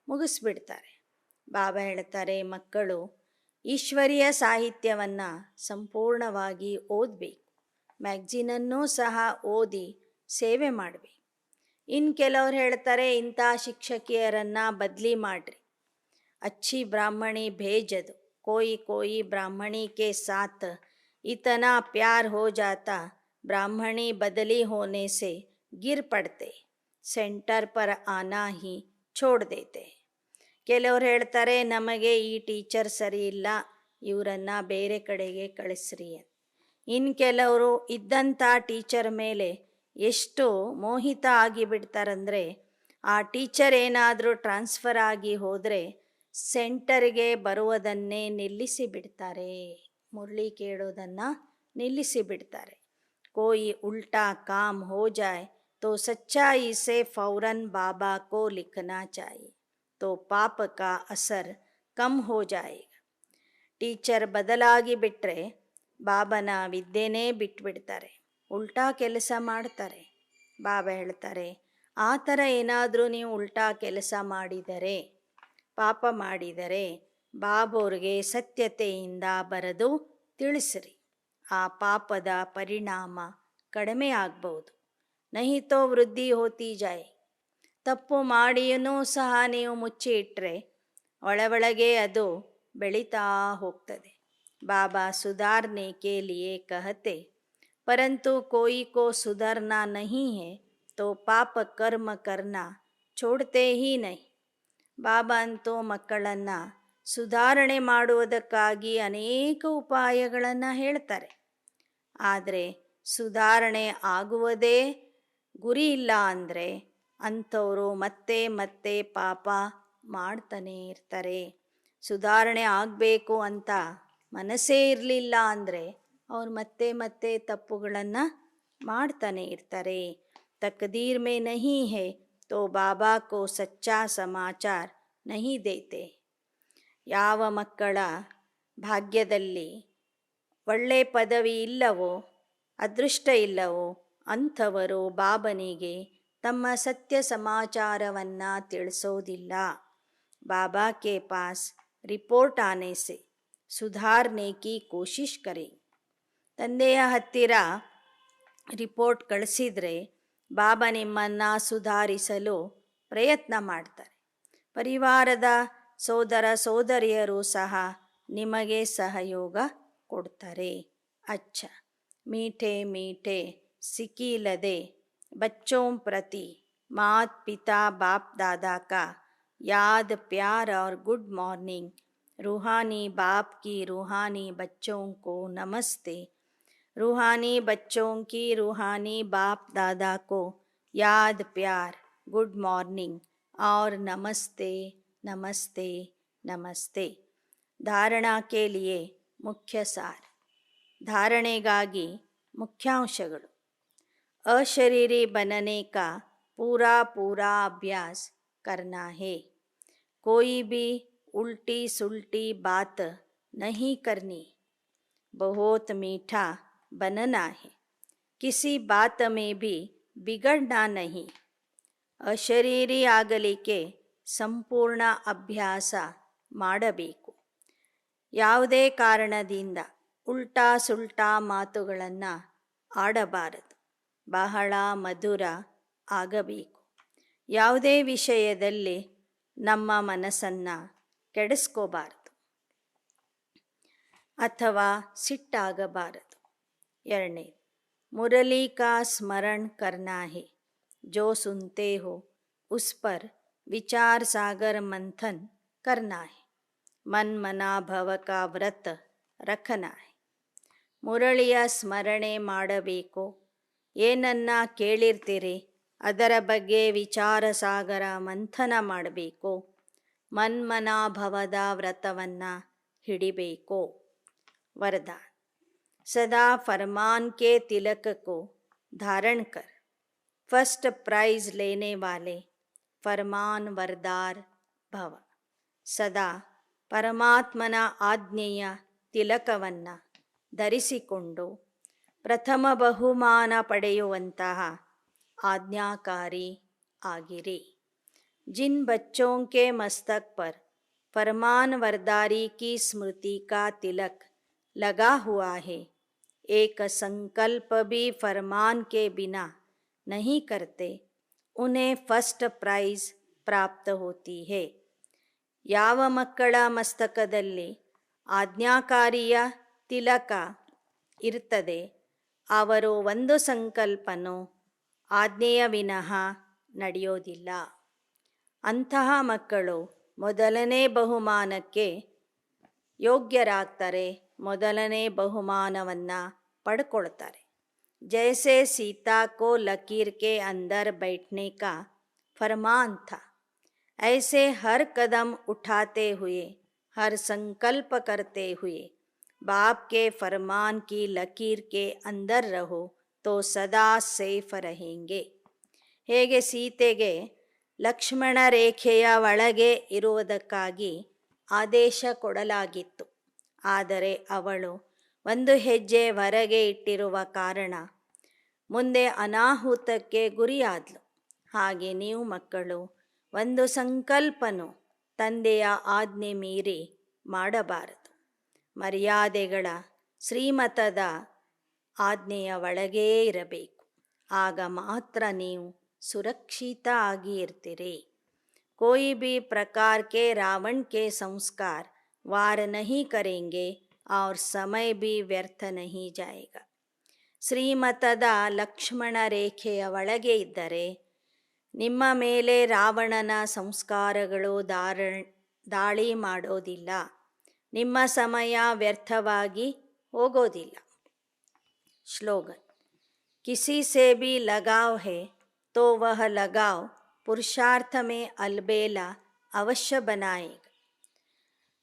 ಮುಗಿಸ್ಬಿಡ್ತಾರೆ. ಬಾಬಾ ಹೇಳ್ತಾರೆ, ಮಕ್ಕಳು ಈಶ್ವರೀಯ ಸಾಹಿತ್ಯವನ್ನು ಸಂಪೂರ್ಣವಾಗಿ ಓದಬೇಕು. ಮ್ಯಾಗ್ಝಿನನ್ನೂ ಸಹ ಓದಿ ಸೇವೆ ಮಾಡಬೇಕು. ಇನ್ನು ಕೆಲವ್ರು ಹೇಳ್ತಾರೆ, ಇಂಥ ಶಿಕ್ಷಕಿಯರನ್ನು ಬದಲಿ ಮಾಡಿರಿ. अच्छी ब्राह्मणी भेज दो. कोई ब्राह्मणी के साथ इतना प्यार हो जाता, ब्राह्मणी बदली होने से गिर पड़ते, सेंटर पर आना ही छोड़ देते. ಕೆಲವ್ರು ಹೇಳ್ತಾರೆ, ನಮಗೆ ಈ ಟೀಚರ್ ಸರಿ ಇಲ್ಲ, ಇವರನ್ನು ಬೇರೆ ಕಡೆಗೆ ಕಳಿಸ್ರಿ. ಇನ್ನು ಕೆಲವರು ಇದ್ದಂಥ ಟೀಚರ್ ಮೇಲೆ ಎಷ್ಟು ಮೋಹಿತ ಆಗಿಬಿಡ್ತಾರಂದರೆ, ಆ ಟೀಚರ್ ಏನಾದರೂ ಟ್ರಾನ್ಸ್ಫರ್ ಆಗಿ ಹೋದರೆ ಸೆಂಟರ್ಗೆ ಬರುವುದನ್ನೇ ನಿಲ್ಲಿಸಿ ಬಿಡ್ತಾರೆ, ಮುರಳಿ ಕೇಳೋದನ್ನು ನಿಲ್ಲಿಸಿ ಬಿಡ್ತಾರೆ. कोई उल्टा काम हो जाए तो सच्चाई से फौरन बाबा को लिखना चाहिए, तो पाप का असर कम हो जाएगा. ಟೀಚರ್ ಬದಲಾಗಿ ಬಿಟ್ಟರೆ ಬಾಬನ ವಿದ್ಯೆನೇ ಬಿಟ್ಬಿಡ್ತಾರೆ, ಉಲ್ಟಾ ಕೆಲಸ ಮಾಡ್ತಾರೆ. ಬಾಬಾ ಹೇಳ್ತಾರೆ, ಆ ಥರ ಏನಾದರೂ ನೀವು ಉಲ್ಟಾ ಕೆಲಸ ಮಾಡಿದರೆ, ಪಾಪ ಮಾಡಿದರೆ ಬಾಬೋರಿಗೆ ಸತ್ಯತೆಯಿಂದ ಬರೆದು ತಿಳಿಸ್ರಿ. ಆ ಪಾಪದ ಪರಿಣಾಮ ಕಡಿಮೆ ಆಗ್ಬೋದು. ನಹಿತೋ ವೃದ್ಧಿ ಹೋತಿ ಜಾಯ್. ತಪ್ಪು ಮಾಡಿಯೂ ಸಹ ನೀವು ಮುಚ್ಚಿ ಇಟ್ಟರೆ ಒಳಗೆ ಅದು ಬೆಳೀತಾ ಹೋಗ್ತದೆ. ಬಾಬಾ ಸುಧಾರ್ನೆ ಕೆ ಲಿಯೇ ಕಹತೆ, ಪರಂತು ಕೋಯಿ ಕೋ ಸುಧರ್ನಾ ನಹೀ ಹೈ ತೋ ಪಾಪ ಕರ್ಮ ಕರ್ನಾ ಛೋಡ್ತೇ ಹೀ ನಹಿ. ಬಾಬಾ ಅಂತೂ ಮಕ್ಕಳನ್ನು ಸುಧಾರಣೆ ಮಾಡುವುದಕ್ಕಾಗಿ ಅನೇಕ ಉಪಾಯಗಳನ್ನು ಹೇಳ್ತಾರೆ. ಆದರೆ ಸುಧಾರಣೆ ಆಗುವುದೇ ಗುರಿ ಇಲ್ಲ ಅಂದರೆ ಅಂಥವರು ಮತ್ತೆ ಮತ್ತೆ ಪಾಪ ಮಾಡ್ತಾನೇ ಇರ್ತಾರೆ. ಸುಧಾರಣೆ ಆಗಬೇಕು ಅಂತ ಮನಸ್ಸೇ ಇರಲಿಲ್ಲ ಅಂದರೆ ಅವ್ರು ಮತ್ತೆ ಮತ್ತೆ ತಪ್ಪುಗಳನ್ನು ಮಾಡ್ತಾನೆ ಇರ್ತಾರೆ. तकदीर में नहीं है तो बाबा को सच्चा समाचार नहीं देते. ಯಾವ ಮಕ್ಕಳ ಭಾಗ್ಯದಲ್ಲಿ ಒಳ್ಳೆ ಪದವಿ ಇಲ್ಲವೋ, ಅದೃಷ್ಟ ಇಲ್ಲವೋ ಅಂಥವರು ಬಾಬನಿಗೆ ತಮ್ಮ ಸತ್ಯ ಸಮಾಚಾರವನ್ನು ತಿಳಿಸೋದಿಲ್ಲ. बाबा के पास रिपोर्ट आने से सुधारने की कोशिश करें. ತಂದೆಯ ಹತ್ತಿರ ರಿಪೋರ್ಟ್ ಕಳಿಸಿದರೆ ಬಾಬಾ ನಿಮ್ಮನ್ನು ಸುಧಾರಿಸಲು ಪ್ರಯತ್ನ ಮಾಡ್ತಾರೆ. ಪರಿವಾರದ ಸೋದರ ಸೋದರಿಯರು ಸಹ ನಿಮಗೆ ಸಹಯೋಗ ಕೊಡ್ತಾರೆ. ಅಚ್ಚ मीठे मीठे सिकीलदे बच्चों प्रति मात पिता बाप दादा का याद प्यार और गुड मॉर्निंग. रूहानी बाप की रूहानी बच्चों को नमस्ते. रूहानी बच्चों की रूहानी बाप दादा को याद प्यार गुड मॉर्निंग और नमस्ते नमस्ते नमस्ते. धारणा के लिए मुख्य सार. धारणेಗಾಗಿ मुख्यांशಗಳು. अशरीरी बनने का पूरा पूरा अभ्यास करना है. कोई भी उल्टी सुल्टी बात नहीं करनी. बहुत मीठा बनना है. किसी बात में भी बिगड़ना नहीं. अशरीरी ಆಗಲಿಕ್ಕೆ ಸಂಪೂರ್ಣ ಅಭ್ಯಾಸ ಮಾಡಬೇಕು. ಯಾವುದೇ ಕಾರಣದಿಂದ ಉಲ್ಟಾ ಸುಲ್ಟಾ ಮಾತುಗಳನ್ನು ಆಡಬಾರದು. ಬಹಳ ಮಧುರ ಆಗಬೇಕು. ಯಾವುದೇ ವಿಷಯದಲ್ಲಿ ನಮ್ಮ ಮನಸ್ಸನ್ನು ಕೆಡಿಸ್ಕೋಬಾರದು ಅಥವಾ ಸಿಟ್ಟಾಗಬಾರದು. ಎರಡನೇ, ಮುರಳಿ ಕಾ ಸ್ಮರಣ್ ಕರ್ನಾ ಹೇ. जो सुनते हो उस पर विचार सागर मंथन करना है. मन मना भव का व्रत रखना है. ಮುರಳಿಯ ಸ್ಮರಣೆ ಮಾಡಬೇಕು. ಏನನ್ನ ಕೇಳಿರ್ತೀರಿ ಅದರ ಬಗ್ಗೆ ವಿಚಾರ ಸಾಗರ ಮಂಥನ ಮಾಡಬೇಕು. ಮನ್ಮನಾಭವದ ವ್ರತವನ್ನು ಹಿಡಿಬೇಕು. वरदान. सदा फरमान के तिलक को धारण कर फर्स्ट प्राइज लेने वाले फरमान वरदार भव. ಸದಾ ಪರಮಾತ್ಮನ ಆಜ್ಞೆಯ ತಿಲಕವನ್ನು ಧರಿಸಿಕೊಂಡು ಪ್ರಥಮ ಬಹುಮಾನ ಪಡೆಯುವಂತಹ ಆಜ್ಞಾಕಾರಿ ಆಗಿರಿ. जिन बच्चों के मस्तक पर फरमान वरदारी की स्मृति का तिलक लगा हुआ है, एक संकल्प भी फरमान के बिना नहीं करते, उन्हें फर्स्ट प्राइज प्राप्त होती है. ಯಾವ ಮಕ್ಕಳ ಮಸ್ತಕದಲ್ಲಿ ಆಜ್ಞಾಕಾರಿಯ ತಿಲಕ ಇರ್ತದೆ ಅವರು ಒಂದು ಸಂಕಲ್ಪನೂ ಆಜ್ಞೆಯ ವಿನಃ ನಡೆಯೋದಿಲ್ಲ. ಅಂತಹ ಮಕ್ಕಳು ಮೊದಲನೇ ಬಹುಮಾನಕ್ಕೆ ಯೋಗ್ಯರಾಗ್ತಾರೆ, ಮೊದಲನೇ ಬಹುಮಾನವನ್ನು ಪಡ್ಕೊಳ್ತಾರೆ. जैसे सीता को लकीर के अंदर बैठने का फरमान था, ऐसे हर कदम उठाते हुए हर संकल्प करते हुए बाप के फरमान की लकीर के अंदर रहो तो सदा ಸೇಫ್ रहेंगे. ಹೇಗೆ ಸೀತೆಗೆ ಲಕ್ಷ್ಮಣ ರೇಖೆಯ ಒಳಗೆ ಇರುವುದಕ್ಕಾಗಿ ಆದೇಶ ಕೊಡಲಾಗಿತ್ತು, ಆದರೆ ಅವಳು ಒಂದು ಹೆಜ್ಜೆ ಹೊರಗೆ ಇಟ್ಟಿರುವ ಕಾರಣ ಮುಂದೆ ಅನಾಹುತಕ್ಕೆ ಗುರಿಯಾದ್ಲು. ಹಾಗೆ ನೀವು ಮಕ್ಕಳು ಒಂದು ಸಂಕಲ್ಪನು ತಂದೆಯ ಆಜ್ಞೆ ಮೀರಿ ಮಾಡಬಾರದು. ಮರ್ಯಾದೆಗಳ ಶ್ರೀಮತದ ಆಜ್ಞೆಯ ಒಳಗೇ ಇರಬೇಕು. ಆಗ ಮಾತ್ರ ನೀವು ಸುರಕ್ಷಿತ ಆಗಿ ಇರ್ತೀರಿ. कोई भी प्रकार के रावण के संस्कार वार नहीं करेंगे और समय भी व्यर्थ नहीं जाएगा. ಶ್ರೀಮತದ ಲಕ್ಷ್ಮಣ ರೇಖೆಯ ಒಳಗೆ ಇದ್ದರೆ ನಿಮ್ಮ ಮೇಲೆ ರಾವಣನ ಸಂಸ್ಕಾರಗಳು ದಾಳಿ ಮಾಡೋದಿಲ್ಲ, ನಿಮ್ಮ ಸಮಯ ವ್ಯರ್ಥವಾಗಿ ಹೋಗೋದಿಲ್ಲ. श्लोगन. किसी से भी लगाव है तो वह लगाव पुरुषार्थ में अलबेला अवश्य बनाएगा.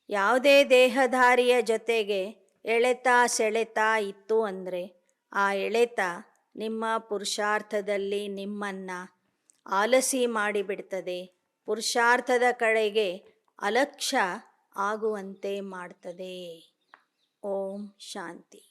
ಯಾವುದೇ ದೇಹಧಾರಿಯ ಜೊತೆಗೆ ಎಳೆತ ಸೆಳೆತ ಇತ್ತು ಅಂದರೆ ಆ ಎಳೆತ ನಿಮ್ಮ ಪುರುಷಾರ್ಥದಲ್ಲಿ ನಿಮ್ಮನ್ನು ಆಲಸಿ ಮಾಡಿಬಿಡ್ತದೆ, ಪುರುಷಾರ್ಥದ ಕಡೆಗೆ ಅಲಕ್ಷ್ಯ ಆಗುವಂತೆ ಮಾಡ್ತದೆ. ಓಂ ಶಾಂತಿ.